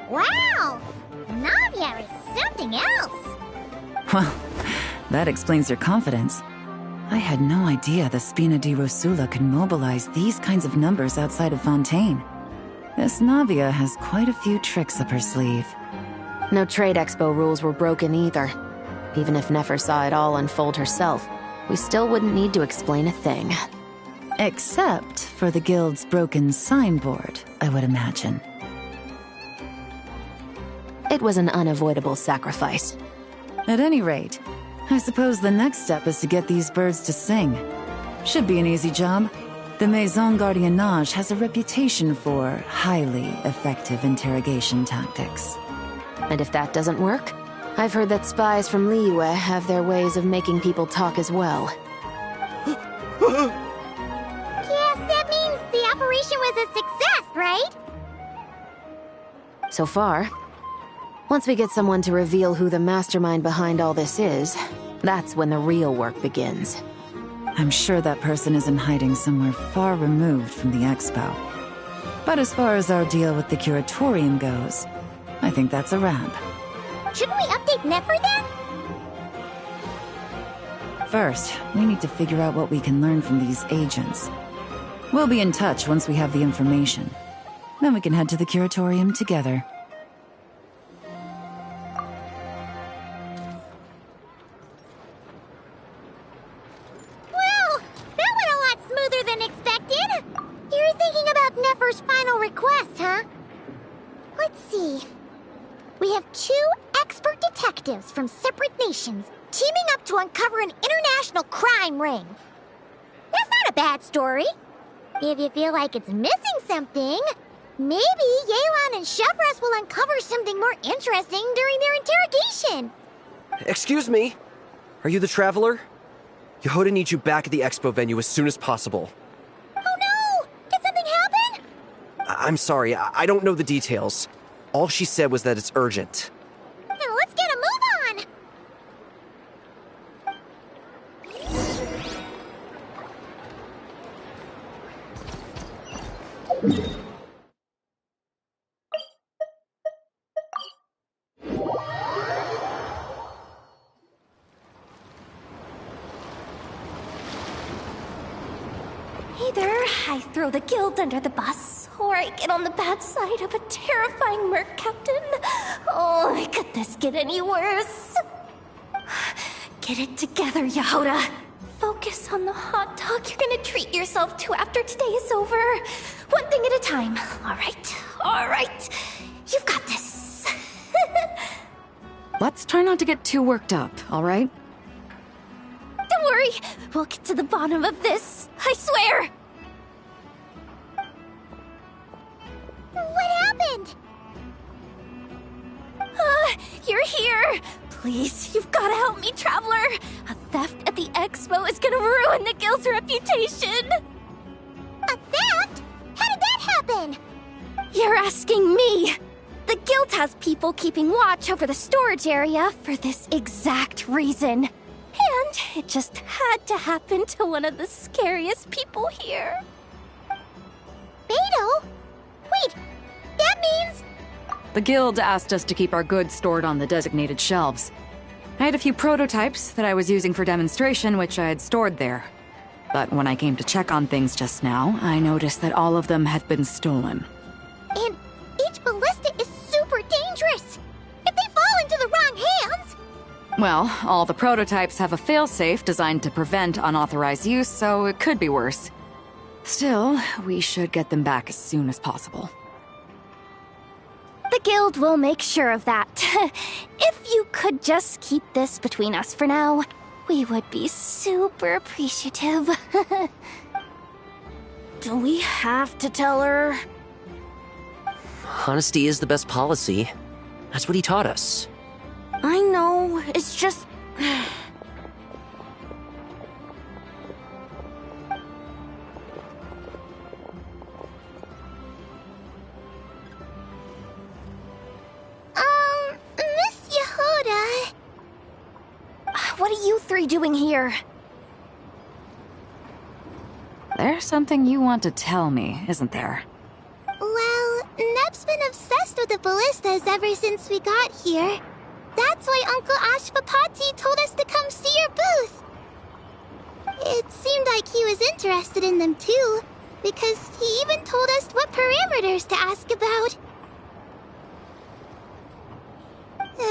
Wow! Navia is something else! Well, that explains your confidence. I had no idea the Spina di Rosula could mobilize these kinds of numbers outside of Fontaine. This Navia has quite a few tricks up her sleeve. No trade expo rules were broken either. Even if Nefer saw it all unfold herself, we still wouldn't need to explain a thing. Except for the guild's broken signboard, I would imagine. It was an unavoidable sacrifice. At any rate, I suppose the next step is to get these birds to sing. Should be an easy job. The Maison Gardiennage has a reputation for highly effective interrogation tactics. And if that doesn't work, I've heard that spies from Liyue have their ways of making people talk as well. Yes, that means the operation was a success, right? So far. Once we get someone to reveal who the mastermind behind all this is, that's when the real work begins. I'm sure that person is in hiding somewhere far removed from the expo. But as far as our deal with the curatorium goes, I think that's a wrap. Shouldn't we update Nefer then? First, we need to figure out what we can learn from these agents. We'll be in touch once we have the information. Then we can head to the curatorium together. Well, that went a lot smoother than expected. You're thinking about Nefer's final request, huh? Let's see. We have 2 expert detectives from separate nations teaming up to uncover an international crime ring. That's not a bad story. If you feel like it's missing something, maybe Yelan and Chevros will uncover something more interesting during their interrogation. Excuse me? Are you the Traveler? Yehoda needs you back at the expo venue as soon as possible. Oh no! Did something happen? I'm sorry, I don't know the details. All she said was that it's urgent. Now let's get a move on! Either I throw the guild under the bus, or I get on the bad side of a terrifying merc captain. Oh, could this get any worse? Get it together, Yehoda. Focus on the hot dog you're gonna treat yourself to after today is over. One thing at a time. All right. You've got this. Let's try not to get too worked up, all right? Don't worry. We'll get to the bottom of this. I swear. What happened? You're here. Please, you've got to help me, Traveler. A theft at the expo is gonna ruin the guild's reputation. A theft? How did that happen? You're asking me. The guild has people keeping watch over the storage area for this exact reason. And it just had to happen to one of the scariest people here. Beto? Wait, that means... The guild asked us to keep our goods stored on the designated shelves. I had a few prototypes that I was using for demonstration, which I had stored there. But when I came to check on things just now, I noticed that all of them had been stolen. And each ballista is super dangerous. If they fall into the wrong hands... Well, all the prototypes have a failsafe designed to prevent unauthorized use, so it could be worse. Still, we should get them back as soon as possible. The guild will make sure of that. If you could just keep this between us for now, we would be super appreciative. Do we have to tell her? Honesty is the best policy. That's what he taught us. I know, it's just... Miss Yehoda... What are you three doing here? There's something you want to tell me, isn't there? Well, Neb's been obsessed with the ballistas ever since we got here. That's why Uncle Ashvapati told us to come see your booth. It seemed like he was interested in them too, because he even told us what parameters to ask about.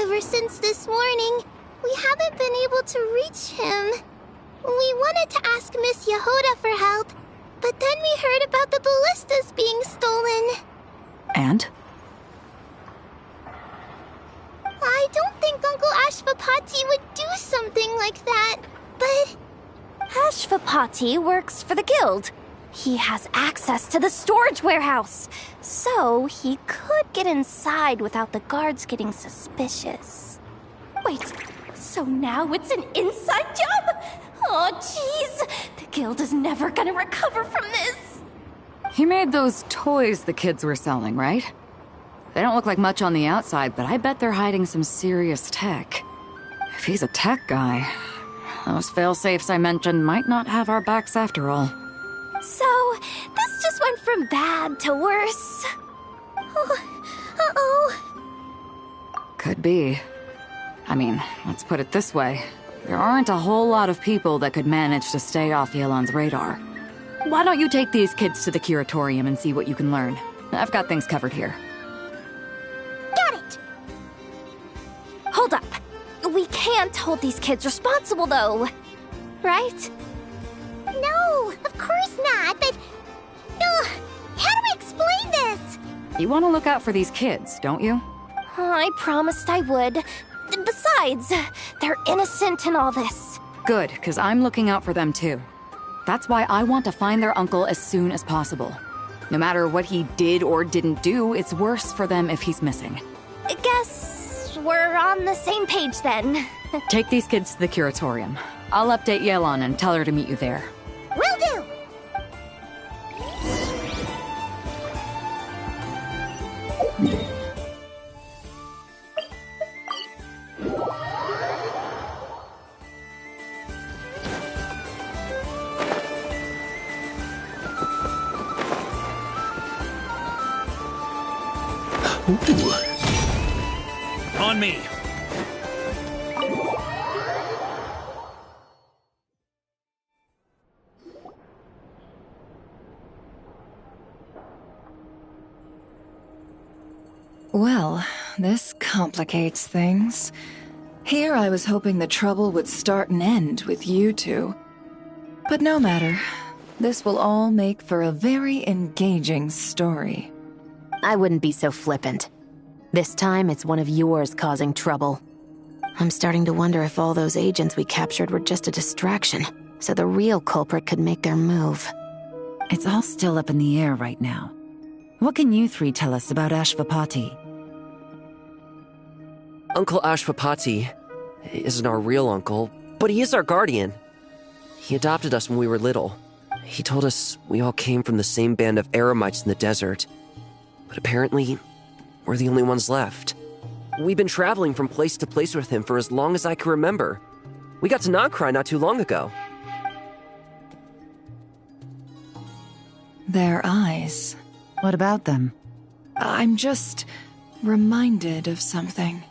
Ever since this morning, we haven't been able to reach him. We wanted to ask Miss Yehoda for help, but then we heard about the ballistas being stolen. And? I don't think Uncle Ashvapati would do something like that, but... Ashvapati works for the guild. He has access to the storage warehouse, so he could get inside without the guards getting suspicious. Wait, so now it's an inside job? Oh, jeez. The guild is never gonna recover from this. He made those toys the kids were selling, right? They don't look like much on the outside, but I bet they're hiding some serious tech. If he's a tech guy, Those fail-safes I mentioned might not have our backs after all. So, this just went from bad to worse. Uh-oh. Could be. I mean, let's put it this way. There aren't a whole lot of people that could manage to stay off Yelan's radar. Why don't you take these kids to the curatorium and see what you can learn? I've got things covered here. Got it! Hold up. We can't hold these kids responsible, though. Right? No, of course not, but... how do I explain this? You want to look out for these kids, don't you? I promised I would. Besides, they're innocent in all this. Good, because I'm looking out for them too. That's why I want to find their uncle as soon as possible. No matter what he did or didn't do, it's worse for them if he's missing. I guess we're on the same page then. Take these kids to the curatorium. I'll update Yelan and tell her to meet you there. Will do! On me! Well, this complicates things. Here I was hoping the trouble would start and end with you two. But no matter. This will all make for a very engaging story. I wouldn't be so flippant. This time, it's one of yours causing trouble. I'm starting to wonder if all those agents we captured were just a distraction, so the real culprit could make their move. It's all still up in the air right now. What can you three tell us about Ashvapati? Uncle Ashvapati isn't our real uncle, but he is our guardian. He adopted us when we were little. He told us we all came from the same band of eremites in the desert. But apparently, we're the only ones left. We've been traveling from place to place with him for as long as I can remember. We got to Nagcry not too long ago. Their eyes. What about them? I'm just reminded of something.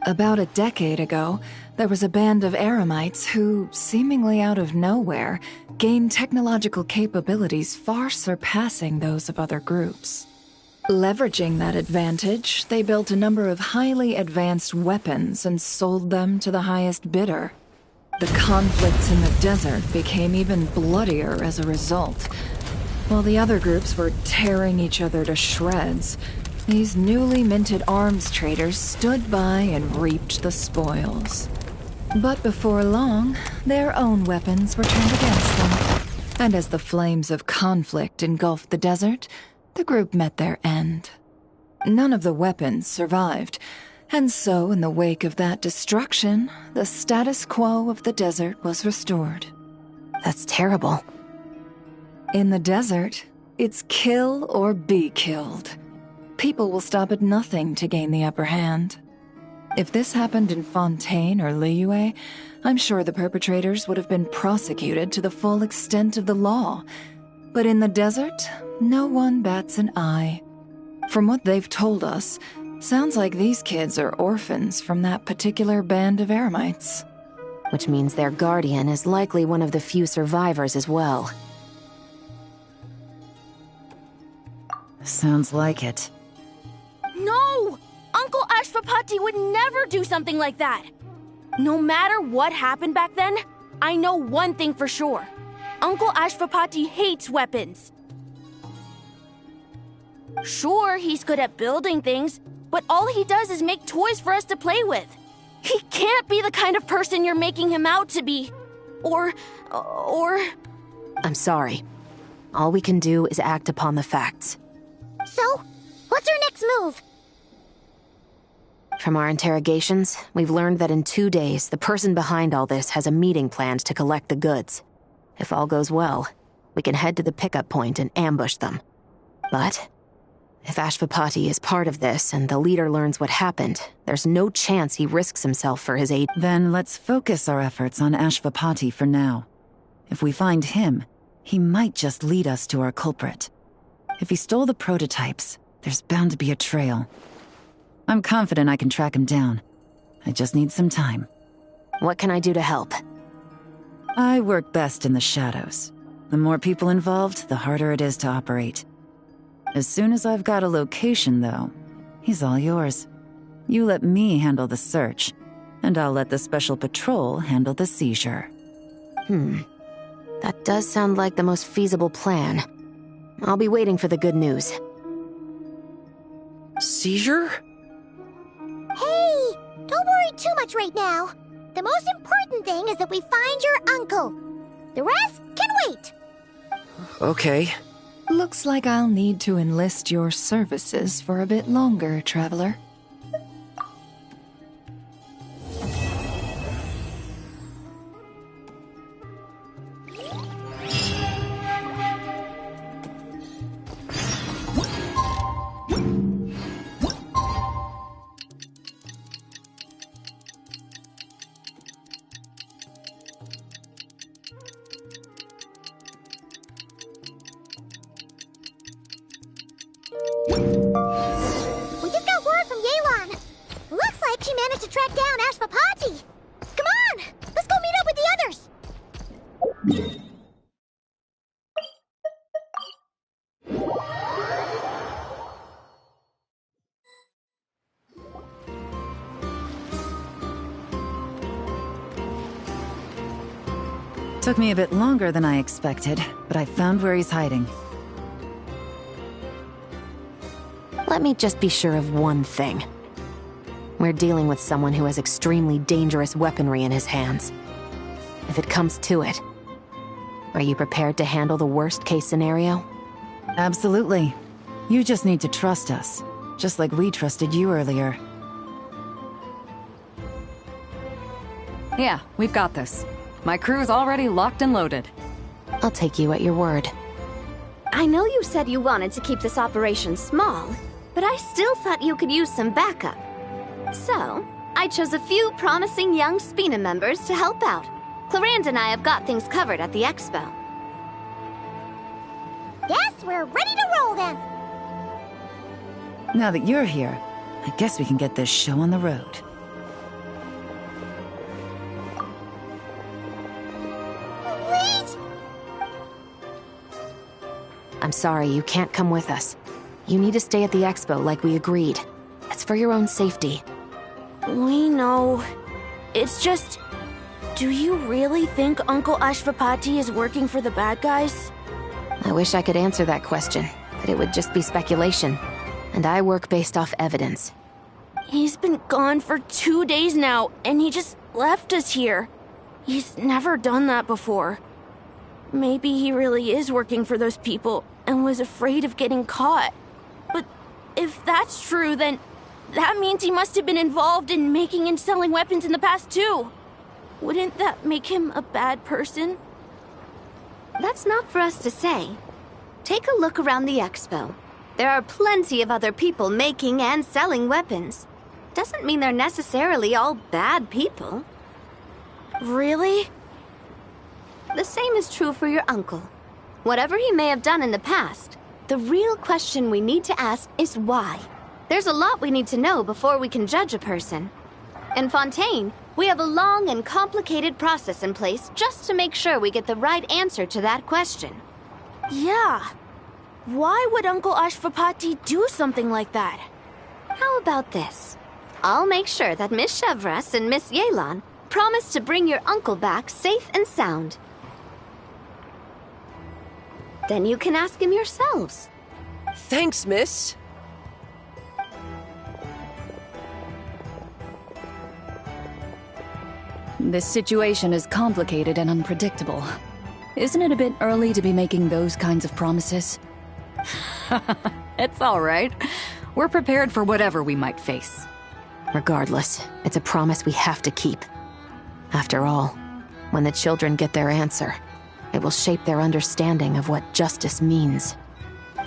About a decade ago, there was a band of eremites who, seemingly out of nowhere, gained technological capabilities far surpassing those of other groups. Leveraging that advantage, they built a number of highly advanced weapons and sold them to the highest bidder. The conflicts in the desert became even bloodier as a result. While the other groups were tearing each other to shreds, these newly minted arms traders stood by and reaped the spoils. But before long, their own weapons were turned against them. And as the flames of conflict engulfed the desert, the group met their end. None of the weapons survived, and so in the wake of that destruction, the status quo of the desert was restored. That's terrible. In the desert, it's kill or be killed. People will stop at nothing to gain the upper hand. If this happened in Fontaine or Liyue, I'm sure the perpetrators would have been prosecuted to the full extent of the law. But in the desert, no one bats an eye. From what they've told us, sounds like these kids are orphans from that particular band of eremites. Which means their guardian is likely one of the few survivors as well. Sounds like it. No! Uncle Ashvapati would never do something like that! No matter what happened back then, I know one thing for sure. Uncle Ashvapati hates weapons. Sure, he's good at building things, but all he does is make toys for us to play with. He can't be the kind of person you're making him out to be. Or... I'm sorry. All we can do is act upon the facts. So, what's our next move? From our interrogations, we've learned that in 2 days, the person behind all this has a meeting planned to collect the goods. If all goes well, we can head to the pickup point and ambush them. But If Ashvapati is part of this and the leader learns what happened, there's no chance he risks himself for his aid. Then let's focus our efforts on Ashvapati for now. If we find him, he might just lead us to our culprit. If he stole the prototypes, there's bound to be a trail. I'm confident I can track him down. I just need some time. What can I do to help? I work best in the shadows. The more people involved, the harder it is to operate. As soon as I've got a location, though, he's all yours. You let me handle the search, and I'll let the special patrol handle the seizure. That does sound like the most feasible plan. I'll be waiting for the good news. Seizure? Hey, don't worry too much right now. The most important thing is that we find your uncle. The rest can wait. Okay. Looks like I'll need to enlist your services for a bit longer, traveler. We just got word from Yelan. Looks like she managed to track down Ashvapati. Come on, let's go meet up with the others. Took me a bit longer than I expected, but I found where he's hiding. Let me just be sure of one thing. We're dealing with someone who has extremely dangerous weaponry in his hands. If it comes to it, are you prepared to handle the worst-case scenario? Absolutely. You just need to trust us, just like we trusted you earlier. Yeah, we've got this. My crew's already locked and loaded. I'll take you at your word. I know you said you wanted to keep this operation small, but I still thought you could use some backup. So, I chose a few promising young Spina members to help out. Clarande and I have got things covered at the expo. Yes, we're ready to roll then. Now that you're here, I guess we can get this show on the road. Wait! I'm sorry, you can't come with us. You need to stay at the expo like we agreed. It's for your own safety. We know. It's just... Do you really think Uncle Ashvapati is working for the bad guys? I wish I could answer that question, but it would just be speculation. And I work based off evidence. He's been gone for 2 days now, and he just left us here. He's never done that before. Maybe he really is working for those people and was afraid of getting caught. But if that's true, then that means he must have been involved in making and selling weapons in the past too. Wouldn't that make him a bad person? That's not for us to say. Take a look around the expo. There are plenty of other people making and selling weapons. Doesn't mean they're necessarily all bad people. Really? The same is true for your uncle. Whatever he may have done in the past, the real question we need to ask is why. There's a lot we need to know before we can judge a person. In Fontaine, we have a long and complicated process in place just to make sure we get the right answer to that question. Yeah. Why would Uncle Ashvapati do something like that? How about this? I'll make sure that Miss Chevras and Miss Yelan promise to bring your uncle back safe and sound. Then you can ask him yourselves. Thanks, miss. This situation is complicated and unpredictable. Isn't it a bit early to be making those kinds of promises? It's all right. We're prepared for whatever we might face. Regardless, it's a promise we have to keep. After all, when the children get their answer, it will shape their understanding of what justice means.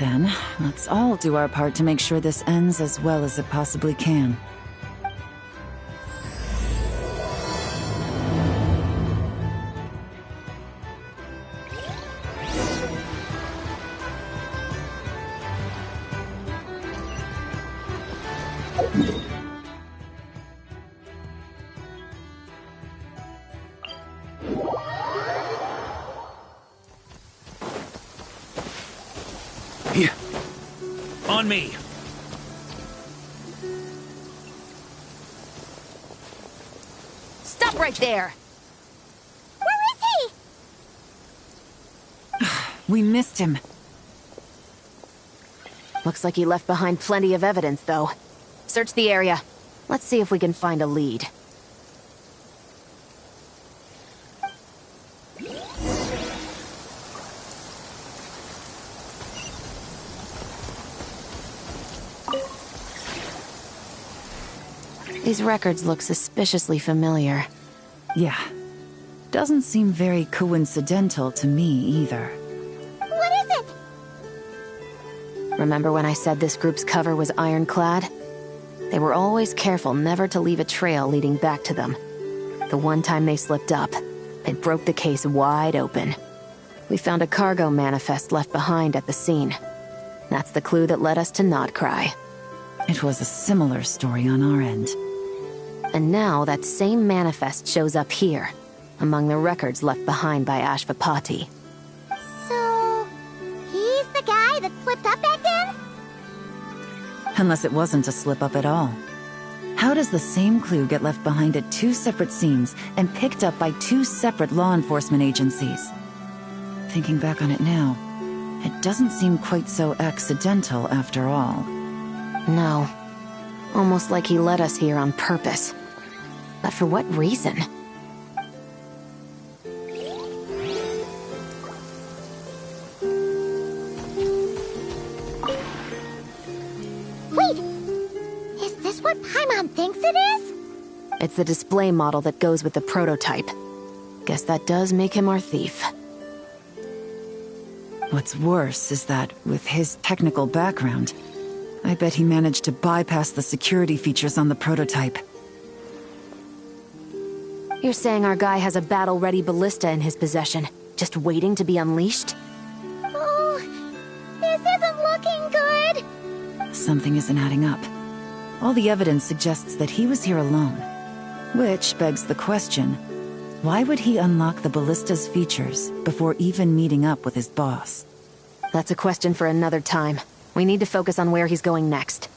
Then, let's all do our part to make sure this ends as well as it possibly can. On me! Stop right there! Where is he? We missed him. Looks like he left behind plenty of evidence, though. Search the area. Let's see if we can find a lead. These records look suspiciously familiar. Yeah. Doesn't seem very coincidental to me either. What is it? Remember when I said this group's cover was ironclad? They were always careful never to leave a trail leading back to them. The one time they slipped up, they broke the case wide open. We found a cargo manifest left behind at the scene. That's the clue that led us to Nodcry. It was a similar story on our end. And now that same manifest shows up here, among the records left behind by Ashvapati. So, he's the guy that slipped up back then? Unless it wasn't a slip-up at all. How does the same clue get left behind at two separate scenes and picked up by two separate law enforcement agencies? Thinking back on it now, it doesn't seem quite so accidental after all. No. Almost like he led us here on purpose. But for what reason? Wait! Is this what Paimon thinks it is? It's the display model that goes with the prototype. Guess that does make him our thief. What's worse is that, with his technical background, I bet he managed to bypass the security features on the prototype. You're saying our guy has a battle-ready ballista in his possession, just waiting to be unleashed? Oh, this isn't looking good. Something isn't adding up. All the evidence suggests that he was here alone. Which begs the question, why would he unlock the ballista's features before even meeting up with his boss? That's a question for another time. We need to focus on where he's going next.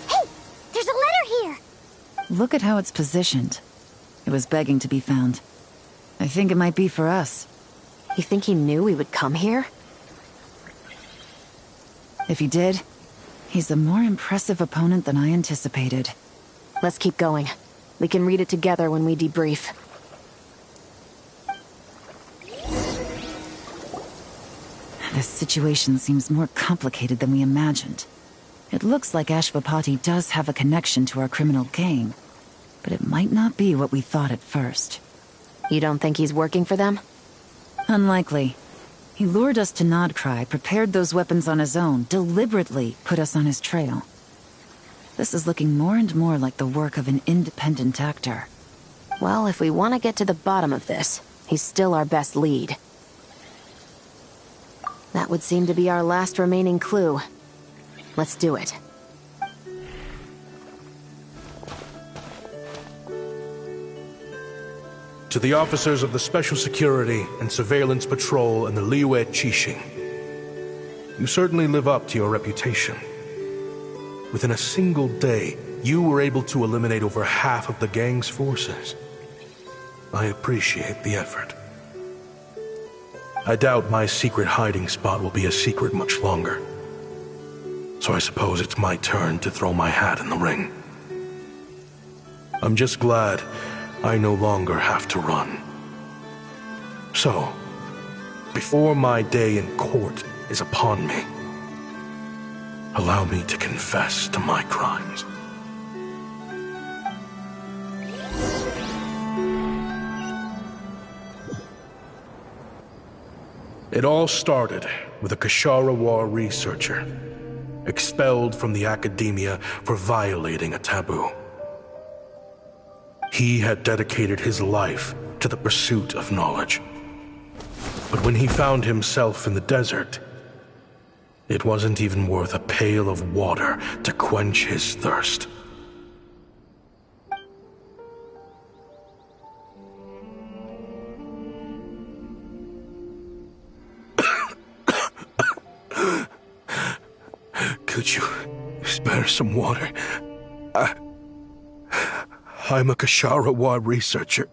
Hey, there's a letter here. Look at how it's positioned. It was begging to be found. I think it might be for us. You think he knew we would come here? If he did, he's a more impressive opponent than I anticipated. Let's keep going. We can read it together when we debrief. This situation seems more complicated than we imagined. It looks like Ashvapati does have a connection to our criminal gang, but it might not be what we thought at first. You don't think he's working for them? Unlikely. He lured us to Nodcry, prepared those weapons on his own, deliberately put us on his trail. This is looking more and more like the work of an independent actor. Well, if we want to get to the bottom of this, he's still our best lead. That would seem to be our last remaining clue. Let's do it. To the officers of the Special Security and Surveillance Patrol and the Liyue Qixing, you certainly live up to your reputation. Within a single day, you were able to eliminate over half of the gang's forces. I appreciate the effort. I doubt my secret hiding spot will be a secret much longer. So I suppose it's my turn to throw my hat in the ring. I'm just glad I no longer have to run. So, before my day in court is upon me, allow me to confess to my crimes. It all started with a Kashara War researcher, expelled from the academia for violating a taboo. He had dedicated his life to the pursuit of knowledge. But when he found himself in the desert, it wasn't even worth a pail of water to quench his thirst. Could you spare some water? I'm a Kashara War researcher.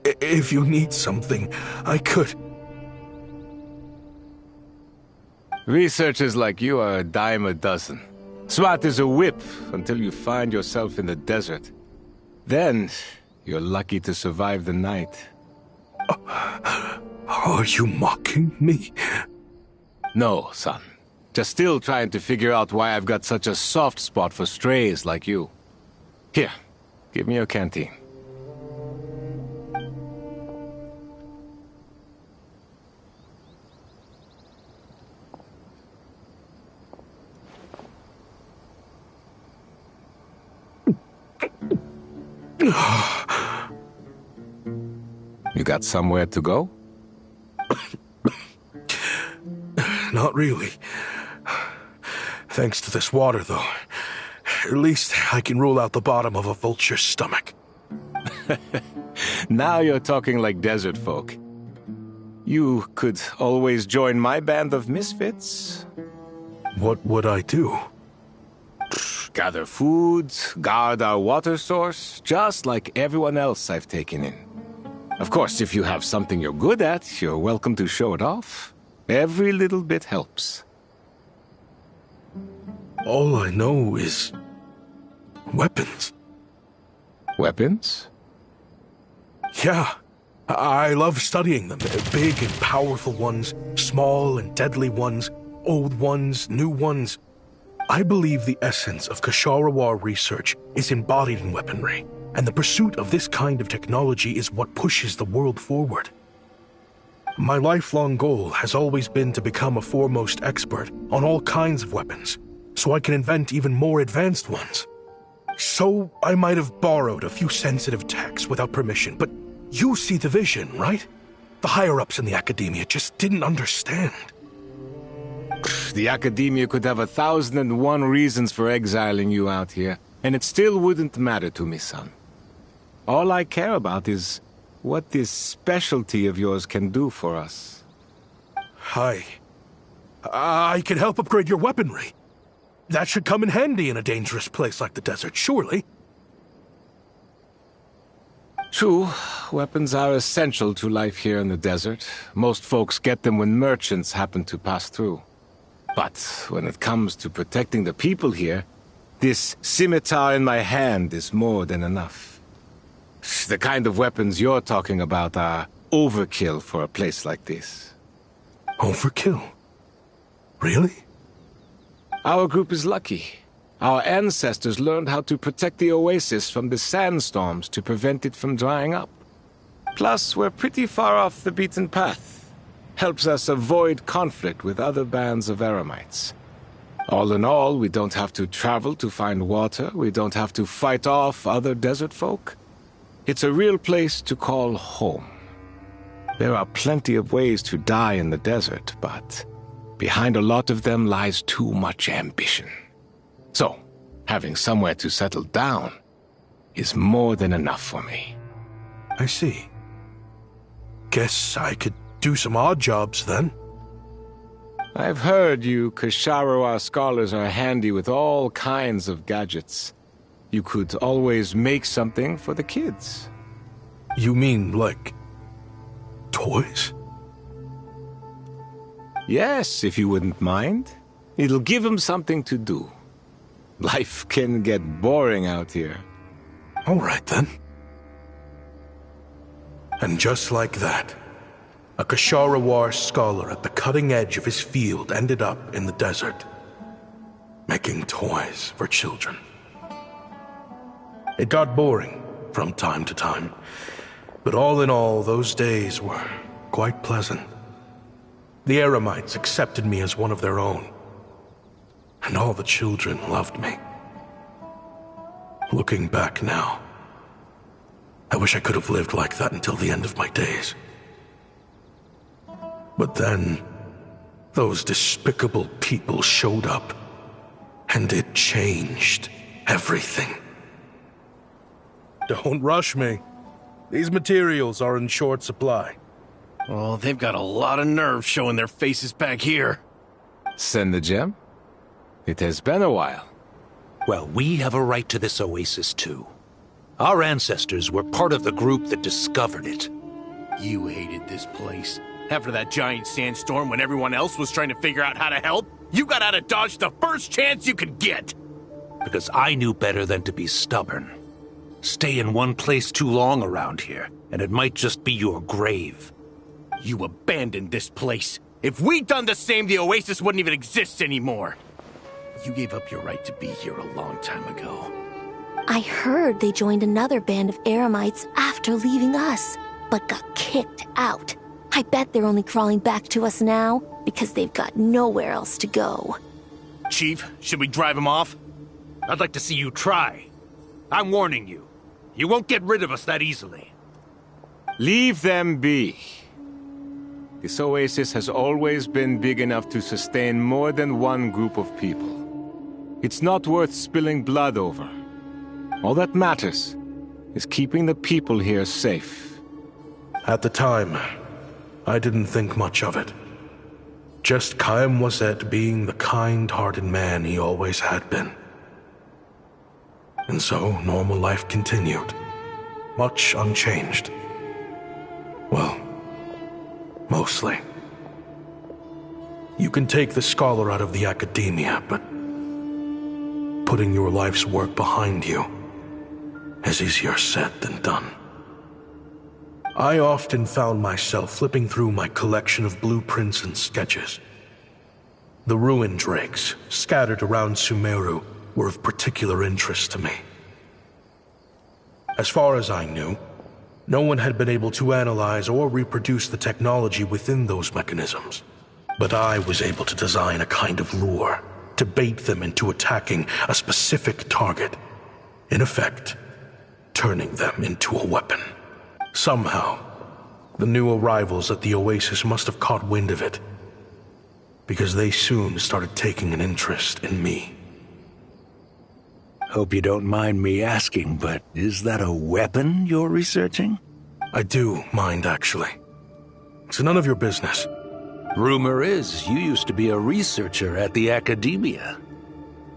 If you need something, I could. Researchers like you are a dime a dozen. Smart as a whip until you find yourself in the desert. Then, you're lucky to survive the night. Are you mocking me? No, son. Just still trying to figure out why I've got such a soft spot for strays like you. Here, give me your canteen. You got somewhere to go? Not really. Thanks to this water, though. At least I can rule out the bottom of a vulture's stomach. Now you're talking like desert folk. You could always join my band of misfits. What would I do? Gather food, guard our water source, just like everyone else I've taken in. Of course, if you have something you're good at, you're welcome to show it off. Every little bit helps. All I know is weapons. Weapons? Yeah. I love studying them. Big and powerful ones, small and deadly ones, old ones, new ones. I believe the essence of Kashara War research is embodied in weaponry, and the pursuit of this kind of technology is what pushes the world forward. My lifelong goal has always been to become a foremost expert on all kinds of weapons, so I can invent even more advanced ones. So I might have borrowed a few sensitive techs without permission, but you see the vision, right? The higher-ups in the academia just didn't understand. The academia could have 1,001 reasons for exiling you out here, and it still wouldn't matter to me, son. All I care about is what this specialty of yours can do for us. I can help upgrade your weaponry. That should come in handy in a dangerous place like the desert, surely. True, weapons are essential to life here in the desert. Most folks get them when merchants happen to pass through. But when it comes to protecting the people here, this scimitar in my hand is more than enough. The kind of weapons you're talking about are overkill for a place like this. Overkill? Really? Our group is lucky. Our ancestors learned how to protect the oasis from the sandstorms to prevent it from drying up. Plus, we're pretty far off the beaten path. Helps us avoid conflict with other bands of Eremites. All in all, we don't have to travel to find water, we don't have to fight off other desert folk. It's a real place to call home. There are plenty of ways to die in the desert, but behind a lot of them lies too much ambition. So, having somewhere to settle down is more than enough for me. I see. Guess I could do some odd jobs then. I've heard you Kashara scholars are handy with all kinds of gadgets. You could always make something for the kids. You mean, like, toys? Yes, if you wouldn't mind. It'll give them something to do. Life can get boring out here. All right, then. And just like that, a Kashara War scholar at the cutting edge of his field ended up in the desert, making toys for children. It got boring from time to time, but all in all, those days were quite pleasant. The Eremites accepted me as one of their own. And all the children loved me. Looking back now, I wish I could have lived like that until the end of my days. But then, those despicable people showed up, and it changed everything. Don't rush me. These materials are in short supply. Oh, they've got a lot of nerve showing their faces back here. Send the gem? It has been a while. Well, we have a right to this oasis too. Our ancestors were part of the group that discovered it. You hated this place. After that giant sandstorm when everyone else was trying to figure out how to help, you got out of Dodge the first chance you could get! Because I knew better than to be stubborn. Stay in one place too long around here, and it might just be your grave. You abandoned this place. If we'd done the same, the oasis wouldn't even exist anymore. You gave up your right to be here a long time ago. I heard they joined another band of Eremites after leaving us, but got kicked out. I bet they're only crawling back to us now because they've got nowhere else to go. Chief, should we drive him off? I'd like to see you try. I'm warning you. You won't get rid of us that easily. Leave them be. This oasis has always been big enough to sustain more than one group of people. It's not worth spilling blood over. All that matters is keeping the people here safe. At the time, I didn't think much of it. Just Chaim Wazet being the kind-hearted man he always had been. And so, normal life continued. Much unchanged. Well, mostly. You can take the scholar out of the academia, but putting your life's work behind you is easier said than done. I often found myself flipping through my collection of blueprints and sketches. The ruin drakes scattered around Sumeru were of particular interest to me. As far as I knew, no one had been able to analyze or reproduce the technology within those mechanisms. But I was able to design a kind of lure to bait them into attacking a specific target. In effect, turning them into a weapon. Somehow, the new arrivals at the oasis must have caught wind of it, because they soon started taking an interest in me. Hope you don't mind me asking, but is that a weapon you're researching? I do mind, actually. It's none of your business. Rumor is you used to be a researcher at the academia.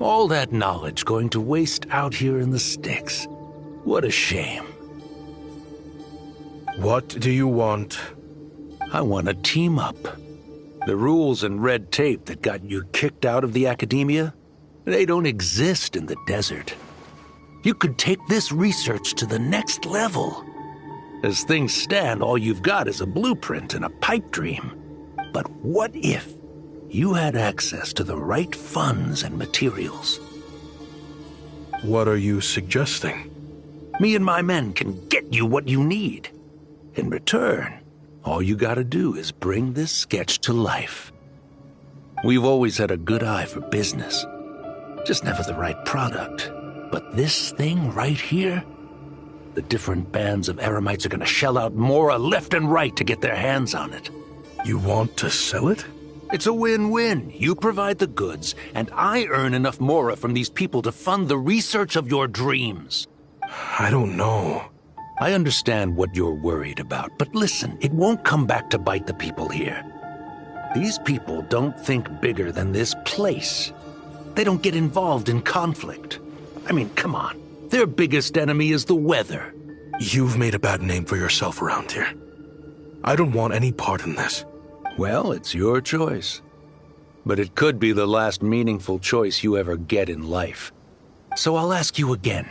All that knowledge going to waste out here in the sticks. What a shame. What do you want? I want to team up. The rules and red tape that got you kicked out of the academia, they don't exist in the desert. You could take this research to the next level. As things stand, all you've got is a blueprint and a pipe dream. But what if you had access to the right funds and materials? What are you suggesting? Me and my men can get you what you need. In return, all you gotta do is bring this sketch to life. We've always had a good eye for business. Just never the right product. But this thing right here, the different bands of Eremites are gonna shell out Mora left and right to get their hands on it. You want to sell it? It's a win-win. You provide the goods, and I earn enough Mora from these people to fund the research of your dreams. I don't know. I understand what you're worried about, but listen, it won't come back to bite the people here. These people don't think bigger than this place. They don't get involved in conflict. I mean, come on. Their biggest enemy is the weather. You've made a bad name for yourself around here. I don't want any part in this. Well, it's your choice. But it could be the last meaningful choice you ever get in life. So I'll ask you again.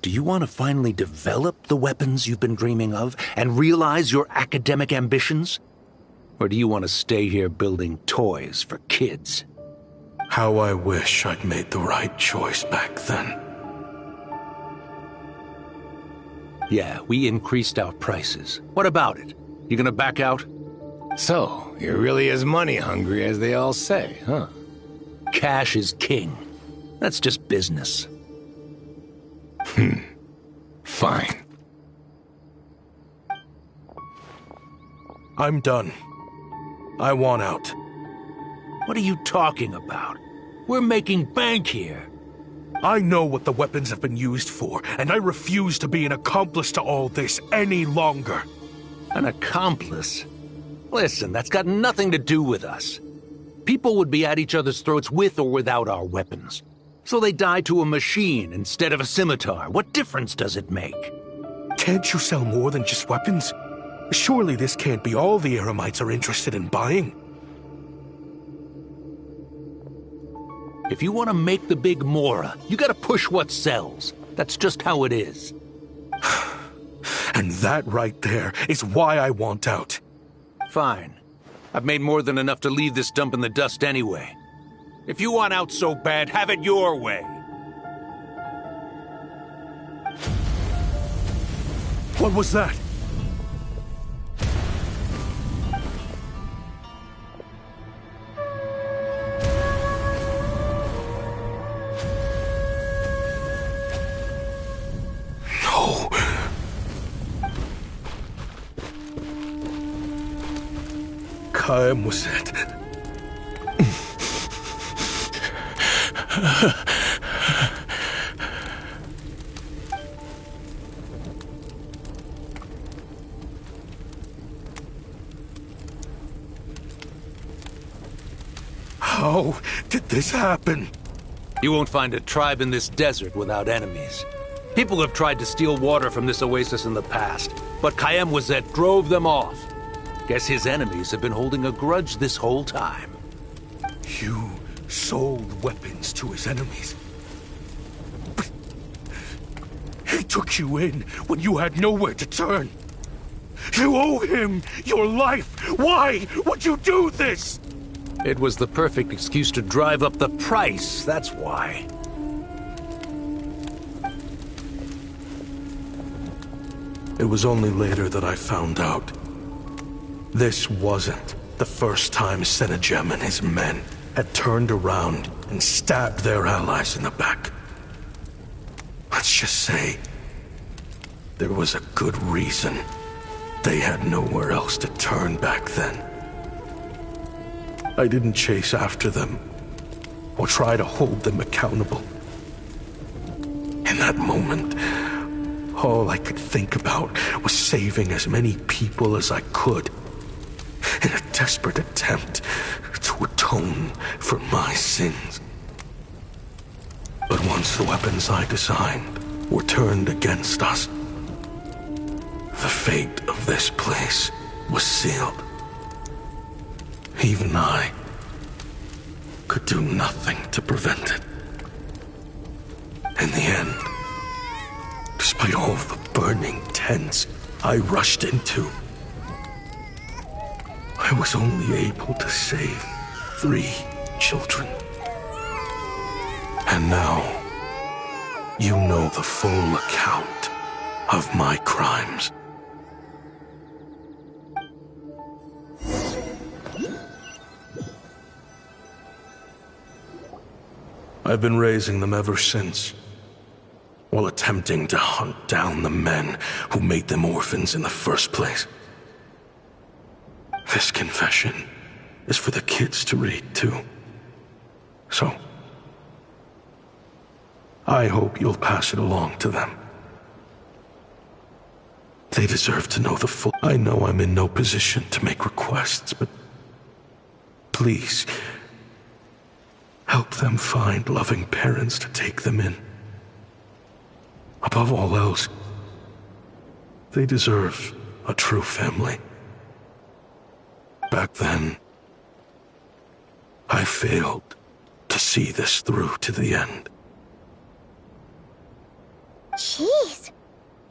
Do you want to finally develop the weapons you've been dreaming of and realize your academic ambitions? Or do you want to stay here building toys for kids? How I wish I'd made the right choice back then. Yeah, we increased our prices. What about it? You gonna back out? So, you're really as money hungry as they all say, huh? Cash is king. That's just business. Fine. I'm done. I want out. What are you talking about? We're making bank here. I know what the weapons have been used for, and I refuse to be an accomplice to all this any longer. An accomplice? Listen, that's got nothing to do with us. People would be at each other's throats with or without our weapons. So they die to a machine instead of a scimitar. What difference does it make? Can't you sell more than just weapons? Surely this can't be all the Eremites are interested in buying. If you want to make the big Mora, you gotta push what sells. That's just how it is. And that right there is why I want out. Fine. I've made more than enough to leave this dump in the dust anyway. If you want out so bad, have it your way. What was that? No. Kaem was it? How did this happen? You won't find a tribe in this desert without enemies. People have tried to steal water from this oasis in the past, but Kaem Wazet drove them off. Guess his enemies have been holding a grudge this whole time. You sold weapons to his enemies. He took you in when you had nowhere to turn. You owe him your life. Why would you do this? It was the perfect excuse to drive up the price, that's why. It was only later that I found out. This wasn't the first time Senegem and his men had turned around and stabbed their allies in the back. Let's just say there was a good reason they had nowhere else to turn back then. I didn't chase after them or try to hold them accountable. In that moment, all I could think about was saving as many people as I could in a desperate attempt to atone for my sins. But once the weapons I designed were turned against us, the fate of this place was sealed. Even I could do nothing to prevent it. In the end, despite all the burning tents I rushed into, I was only able to save 3 children. And now, you know the full account of my crimes. I've been raising them ever since, while attempting to hunt down the men who made them orphans in the first place. This confession is for the kids to read, too. So, I hope you'll pass it along to them. They deserve to know the full... I know I'm in no position to make requests, but please, help them find loving parents to take them in. Above all else, they deserve a true family. Back then, I failed to see this through to the end. Jeez,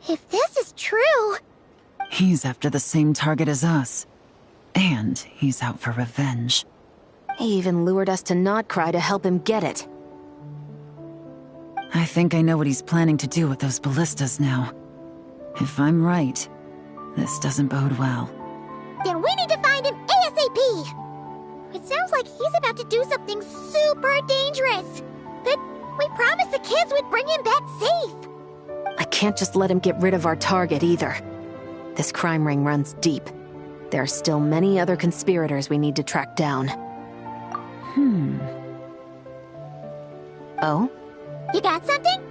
if this is true... He's after the same target as us. And he's out for revenge. He even lured us to Notcry to help him get it. I think I know what he's planning to do with those ballistas now. If I'm right, this doesn't bode well. Then we need to find him Patty! It sounds like he's about to do something super dangerous. But we promised the kids we'd bring him back safe. I can't just let him get rid of our target either. This crime ring runs deep. There are still many other conspirators we need to track down. Oh? You got something?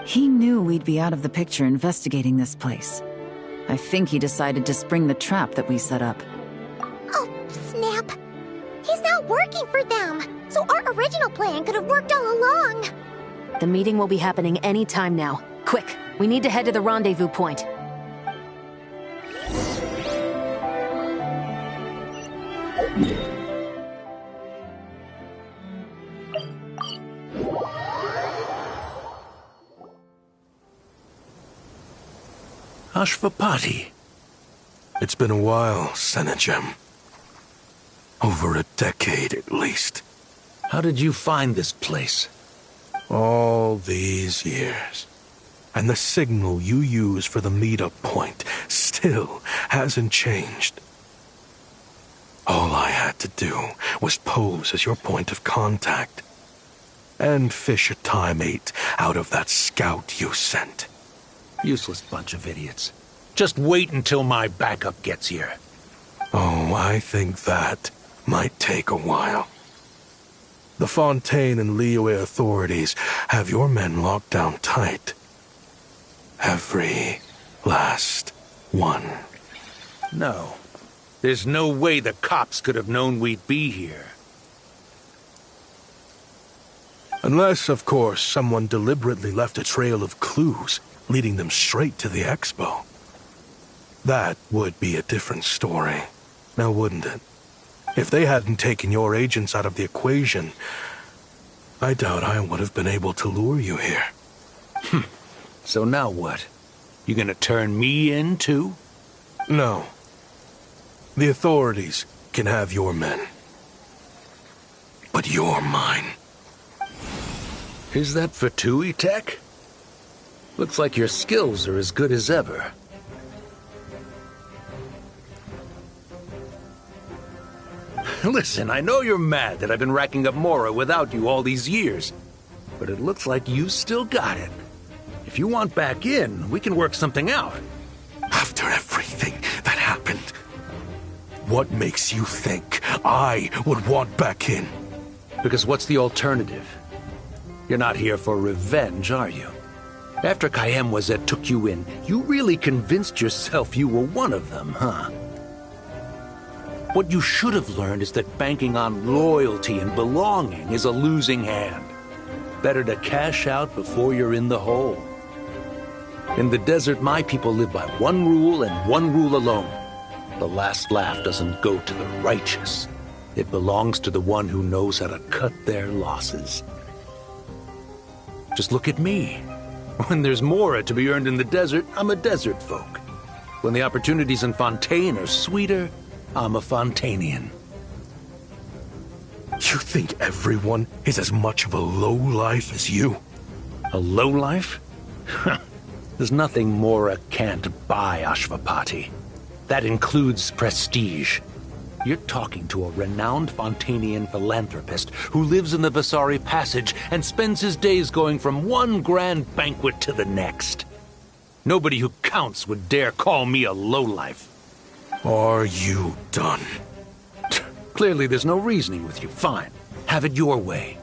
He knew we'd be out of the picture investigating this place. I think he decided to spring the trap that we set up. Oh, snap. He's not working for them, so our original plan could have worked all along. The meeting will be happening any time now. Quick, we need to head to the rendezvous point. Ashvapati. It's been a while, Senegem. Over a decade, at least. How did you find this place? All these years. And the signal you use for the meetup point still hasn't changed. All I had to do was pose as your point of contact. And fish a time 8 out of that scout you sent. Useless bunch of idiots. Just wait until my backup gets here. Oh, I think that might take a while. The Fontaine and Liyue authorities have your men locked down tight. Every last one. No. There's no way the cops could have known we'd be here. Unless, of course, someone deliberately left a trail of clues, leading them straight to the expo. That would be a different story, now wouldn't it? If they hadn't taken your agents out of the equation, I doubt I would have been able to lure you here. So now what? You gonna turn me in, too? No. The authorities can have your men. But you're mine. Is that for Tui Tech? Looks like your skills are as good as ever. Listen, I know you're mad that I've been racking up Mora without you all these years, but it looks like you still got it. If you want back in, we can work something out. After everything that happened, what makes you think I would want back in? Because what's the alternative? You're not here for revenge, are you? After Kayemwazet took you in, you really convinced yourself you were one of them, huh? What you should have learned is that banking on loyalty and belonging is a losing hand. Better to cash out before you're in the hole. In the desert, my people live by one rule and one rule alone. The last laugh doesn't go to the righteous. It belongs to the one who knows how to cut their losses. Just look at me. When there's Mora to be earned in the desert, I'm a desert folk. When the opportunities in Fontaine are sweeter, I'm a Fontanian. You think everyone is as much of a lowlife as you? A lowlife? There's nothing Mora can't buy, Ashvapati. That includes prestige. You're talking to a renowned Fontanian philanthropist who lives in the Vasari Passage and spends his days going from one grand banquet to the next. Nobody who counts would dare call me a lowlife. Are you done? Clearly there's no reasoning with you. Fine. Have it your way.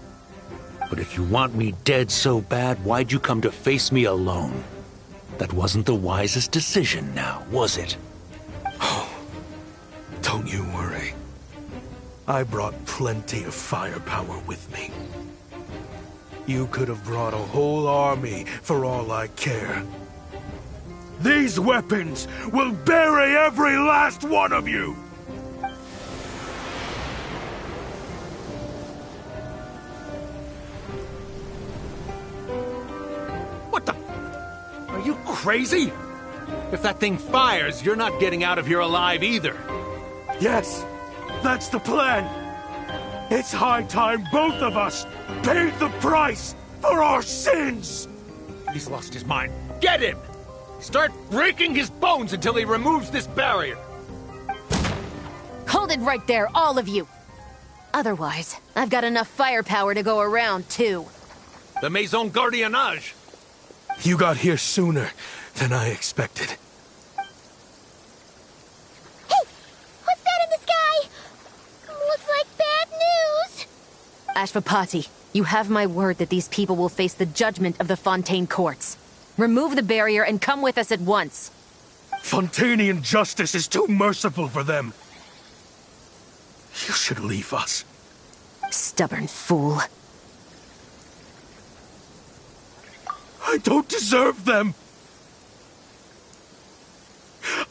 But if you want me dead so bad, why'd you come to face me alone? That wasn't the wisest decision now, was it? Oh, don't you worry. I brought plenty of firepower with me. You could have brought a whole army for all I care. These weapons will bury every last one of you! What the? Are you crazy? If that thing fires, you're not getting out of here alive either. Yes, that's the plan. It's high time both of us paid the price for our sins! He's lost his mind. Get him! Start breaking his bones until he removes this barrier! Hold it right there, all of you! Otherwise, I've got enough firepower to go around, too. The Maison Gardiennage! You got here sooner than I expected. Hey! What's that in the sky? Looks like bad news! Ashvapati, you have my word that these people will face the judgment of the Fontaine courts. Remove the barrier and come with us at once. Fontanian justice is too merciful for them. You should leave us. Stubborn fool. I don't deserve them.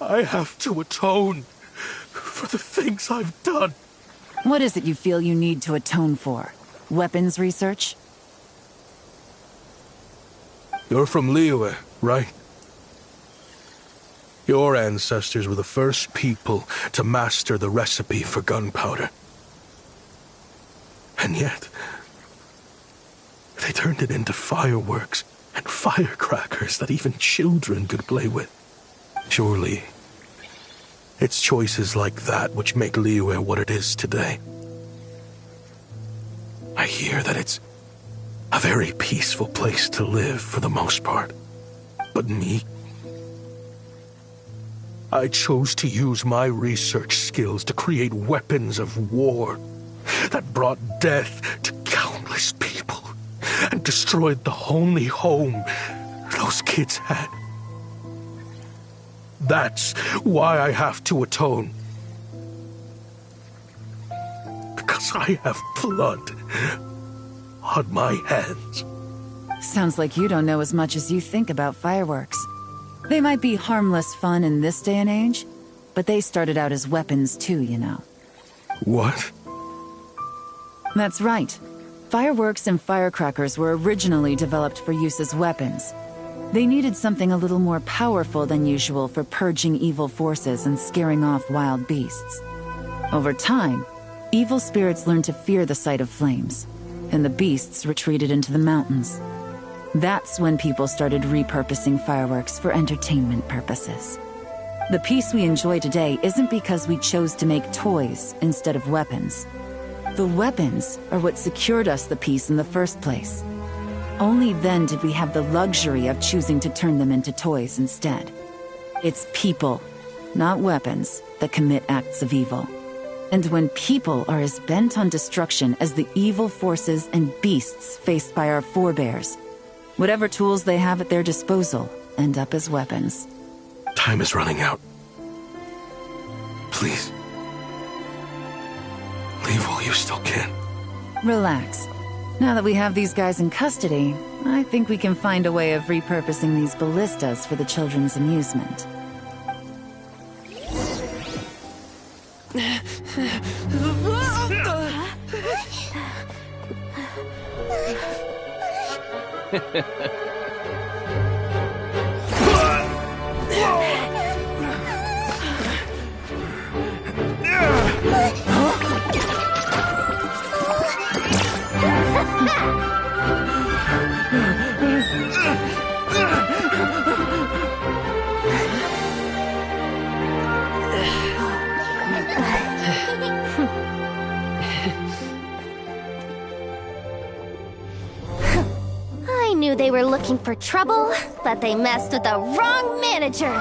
I have to atone for the things I've done. What is it you feel you need to atone for? Weapons research? You're from Liyue, right? Your ancestors were the first people to master the recipe for gunpowder. And yet, they turned it into fireworks and firecrackers that even children could play with. Surely, it's choices like that which make Liyue what it is today. I hear that it's a very peaceful place to live for the most part. But me? I chose to use my research skills to create weapons of war that brought death to countless people and destroyed the only home those kids had. That's why I have to atone. Because I have blood on my hands. Sounds like you don't know as much as you think about fireworks. They might be harmless fun in this day and age, but they started out as weapons too, you know. What? That's right. Fireworks and firecrackers were originally developed for use as weapons. They needed something a little more powerful than usual for purging evil forces and scaring off wild beasts. Over time, evil spirits learned to fear the sight of flames, and the beasts retreated into the mountains. That's when people started repurposing fireworks for entertainment purposes. The peace we enjoy today isn't because we chose to make toys instead of weapons. The weapons are what secured us the peace in the first place. Only then did we have the luxury of choosing to turn them into toys instead. It's people, not weapons, that commit acts of evil. And when people are as bent on destruction as the evil forces and beasts faced by our forebears, whatever tools they have at their disposal end up as weapons. Time is running out. Please. Leave while you still can. Relax. Now that we have these guys in custody, I think we can find a way of repurposing these ballistas for the children's amusement. I knew they were looking for trouble, but they messed with the wrong manager.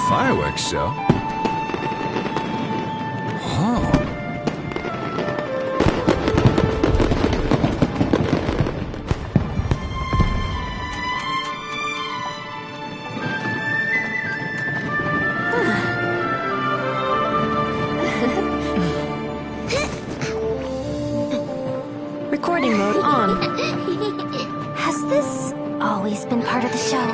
fireworks show? Huh. Recording mode on. Has this always been part of the show?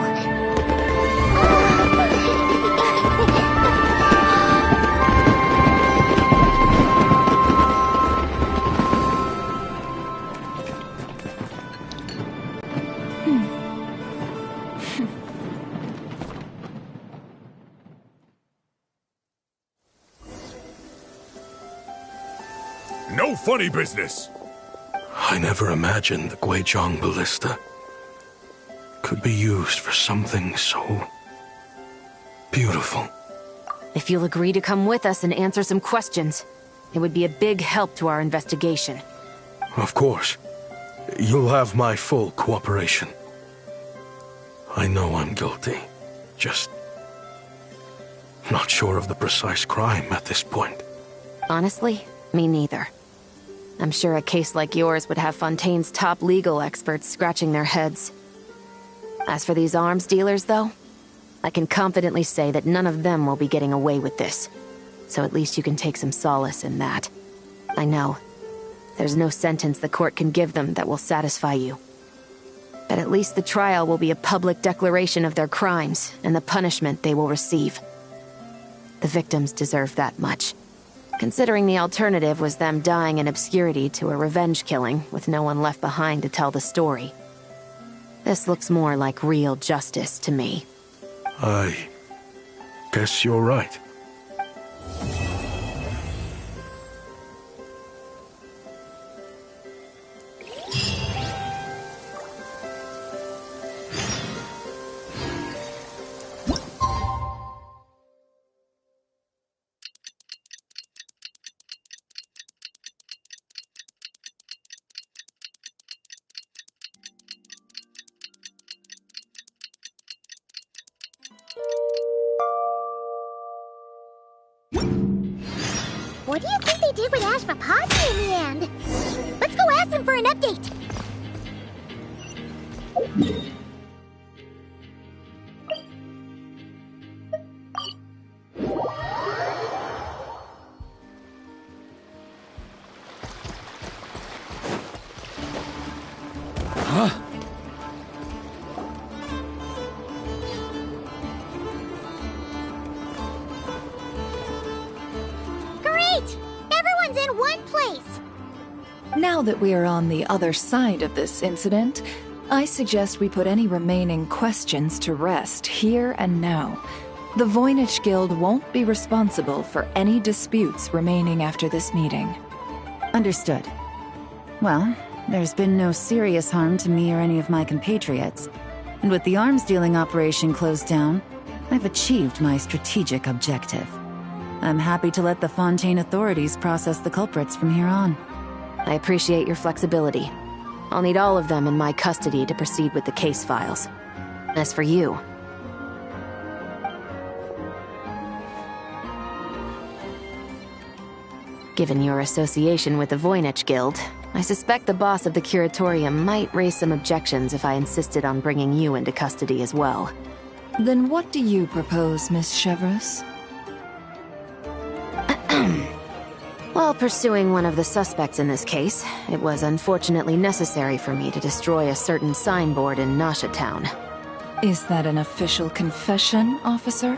No funny business! I never imagined the Guizhong Ballista could be used for something so beautiful. If you'll agree to come with us and answer some questions, it would be a big help to our investigation. Of course. You'll have my full cooperation. I know I'm guilty. Just not sure of the precise crime at this point. Honestly, me neither. I'm sure a case like yours would have Fontaine's top legal experts scratching their heads. As for these arms dealers, though, I can confidently say that none of them will be getting away with this. So at least you can take some solace in that. I know. There's no sentence the court can give them that will satisfy you. But at least the trial will be a public declaration of their crimes and the punishment they will receive. The victims deserve that much. Considering the alternative was them dying in obscurity to a revenge killing with no one left behind to tell the story. This looks more like real justice to me. I guess you're right. What do you think they did with Ashvapati in the end? Let's go ask them for an update. Huh? Great! Everyone's in one place! Now that we are on the other side of this incident, I suggest we put any remaining questions to rest here and now. The Voynich Guild won't be responsible for any disputes remaining after this meeting. Understood. Well, there's been no serious harm to me or any of my compatriots. And with the arms dealing operation closed down, I've achieved my strategic objective. I'm happy to let the Fontaine authorities process the culprits from here on. I appreciate your flexibility. I'll need all of them in my custody to proceed with the case files. As for you... Given your association with the Voynich Guild, I suspect the boss of the Curatorium might raise some objections if I insisted on bringing you into custody as well. Then what do you propose, Miss Chevreuse? While pursuing one of the suspects in this case, it was unfortunately necessary for me to destroy a certain signboard in Nasha Town. Is that an official confession, officer?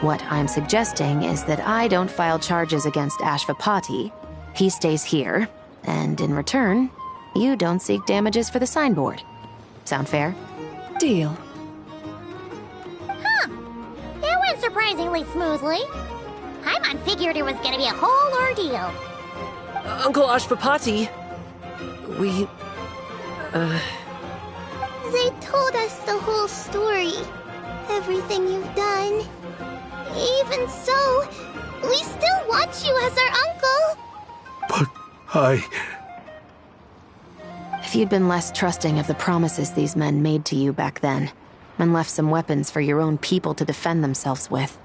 What I'm suggesting is that I don't file charges against Ashvapati, he stays here, and in return, you don't seek damages for the signboard. Sound fair? Deal. Huh. That went surprisingly smoothly. Paimon figured it was gonna be a whole ordeal. Uncle Ashvapati, we... They told us the whole story. Everything you've done. Even so, we still want you as our uncle. But If you'd been less trusting of the promises these men made to you back then, and left some weapons for your own people to defend themselves with,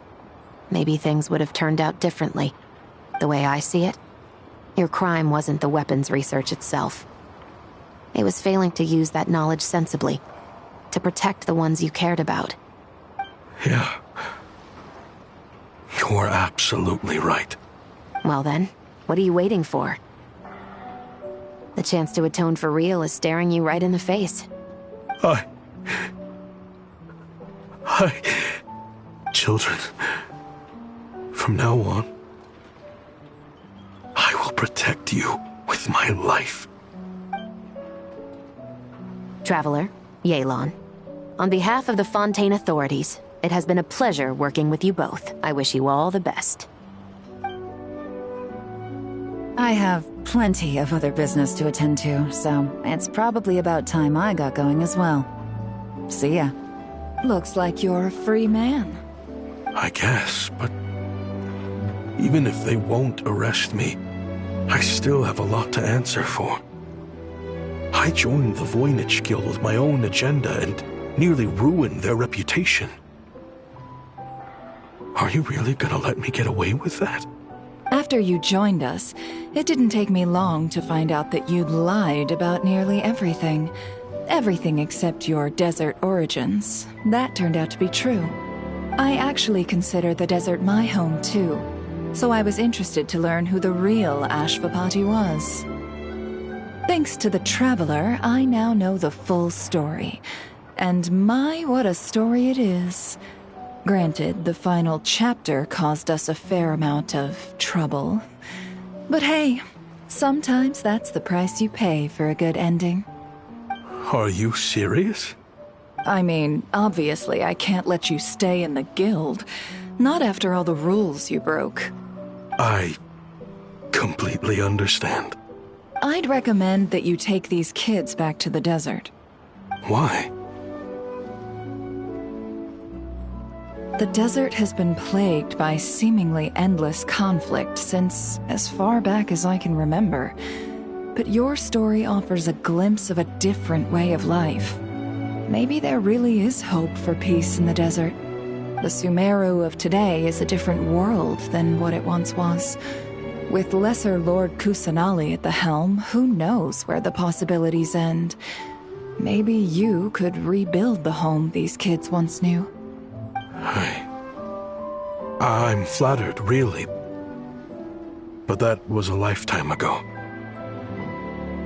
maybe things would have turned out differently. The way I see it, your crime wasn't the weapons research itself. It was failing to use that knowledge sensibly, to protect the ones you cared about. Yeah. You're absolutely right. Well then, what are you waiting for? The chance to atone for real is staring you right in the face. Children, from now on, I will protect you with my life. Traveler, Yelan, on behalf of the Fontaine authorities, it has been a pleasure working with you both. I wish you all the best. I have plenty of other business to attend to, so it's probably about time I got going as well. See ya. Looks like you're a free man. I guess, but even if they won't arrest me, I still have a lot to answer for. I joined the Voynich Guild with my own agenda and nearly ruined their reputation. Are you really gonna let me get away with that? After you joined us, it didn't take me long to find out that you'd lied about nearly everything. Everything except your desert origins. That turned out to be true. I actually consider the desert my home too, so I was interested to learn who the real Ashvapati was. Thanks to the Traveler, I now know the full story. And my, what a story it is. Granted, the final chapter caused us a fair amount of trouble. But hey, sometimes that's the price you pay for a good ending. Are you serious? I mean, obviously I can't let you stay in the guild. Not after all the rules you broke. I completely understand. I'd recommend that you take these kids back to the desert. Why? The desert has been plagued by seemingly endless conflict since as far back as I can remember. But your story offers a glimpse of a different way of life. Maybe there really is hope for peace in the desert. The Sumeru of today is a different world than what it once was. With Lesser Lord Kusanali at the helm, who knows where the possibilities end? Maybe you could rebuild the home these kids once knew. I'm flattered, really. But that was a lifetime ago.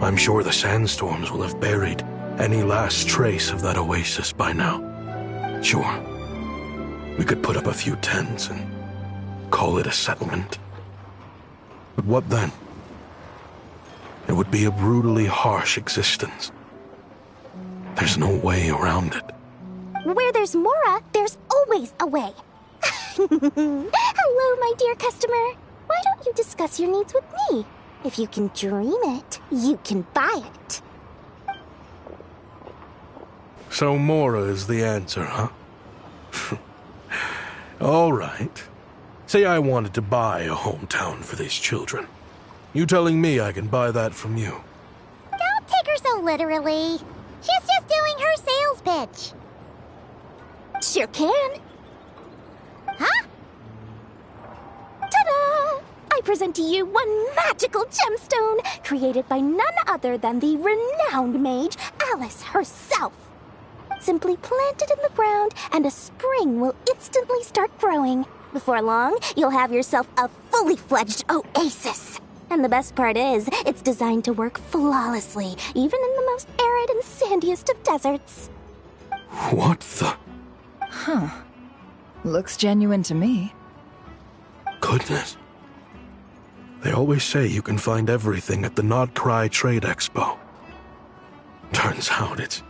I'm sure the sandstorms will have buried any last trace of that oasis by now. Sure, we could put up a few tents and call it a settlement. But what then? It would be a brutally harsh existence. There's no way around it. Where there's Mora, there's always a way. Hello, my dear customer. Why don't you discuss your needs with me? If you can dream it, you can buy it. So Mora is the answer, huh? All right. Say I wanted to buy a hometown for these children. You telling me I can buy that from you? Don't take her so literally. She's just doing her sales pitch. Sure can. Huh? Ta-da! I present to you one magical gemstone created by none other than the renowned mage Alice herself. Simply plant it in the ground and a spring will instantly start growing. Before long, you'll have yourself a fully fledged oasis. And the best part is, it's designed to work flawlessly, even in the most arid and sandiest of deserts. What the? Huh. Looks genuine to me. Goodness. They always say you can find everything at the Nodcry Trade Expo. Turns out it's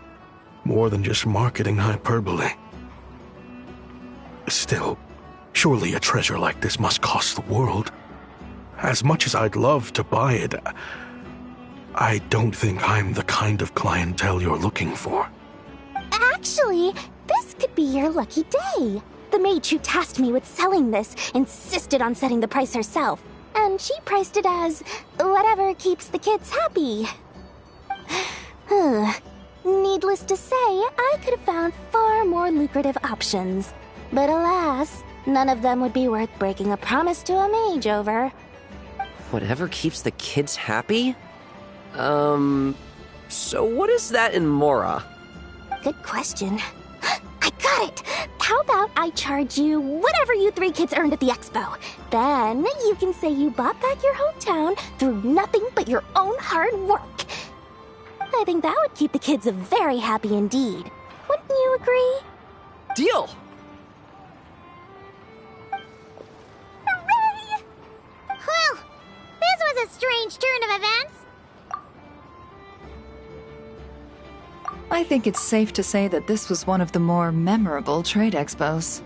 more than just marketing hyperbole. Still, surely a treasure like this must cost the world. As much as I'd love to buy it, I don't think I'm the kind of clientele you're looking for. Actually, this could be your lucky day. The mage who tasked me with selling this insisted on setting the price herself, and she priced it as whatever keeps the kids happy. Needless Needless to say, I could have found far more lucrative options. But alas, none of them would be worth breaking a promise to a mage over. Whatever keeps the kids happy? So what is that in Mora? Good question. I got it! How about I charge you whatever you 3 kids earned at the expo? Then you can say you bought back your hometown through nothing but your own hard work. I think that would keep the kids very happy indeed. Wouldn't you agree? Deal! Hooray! Well, this was a strange turn of events. I think it's safe to say that this was one of the more memorable trade expos.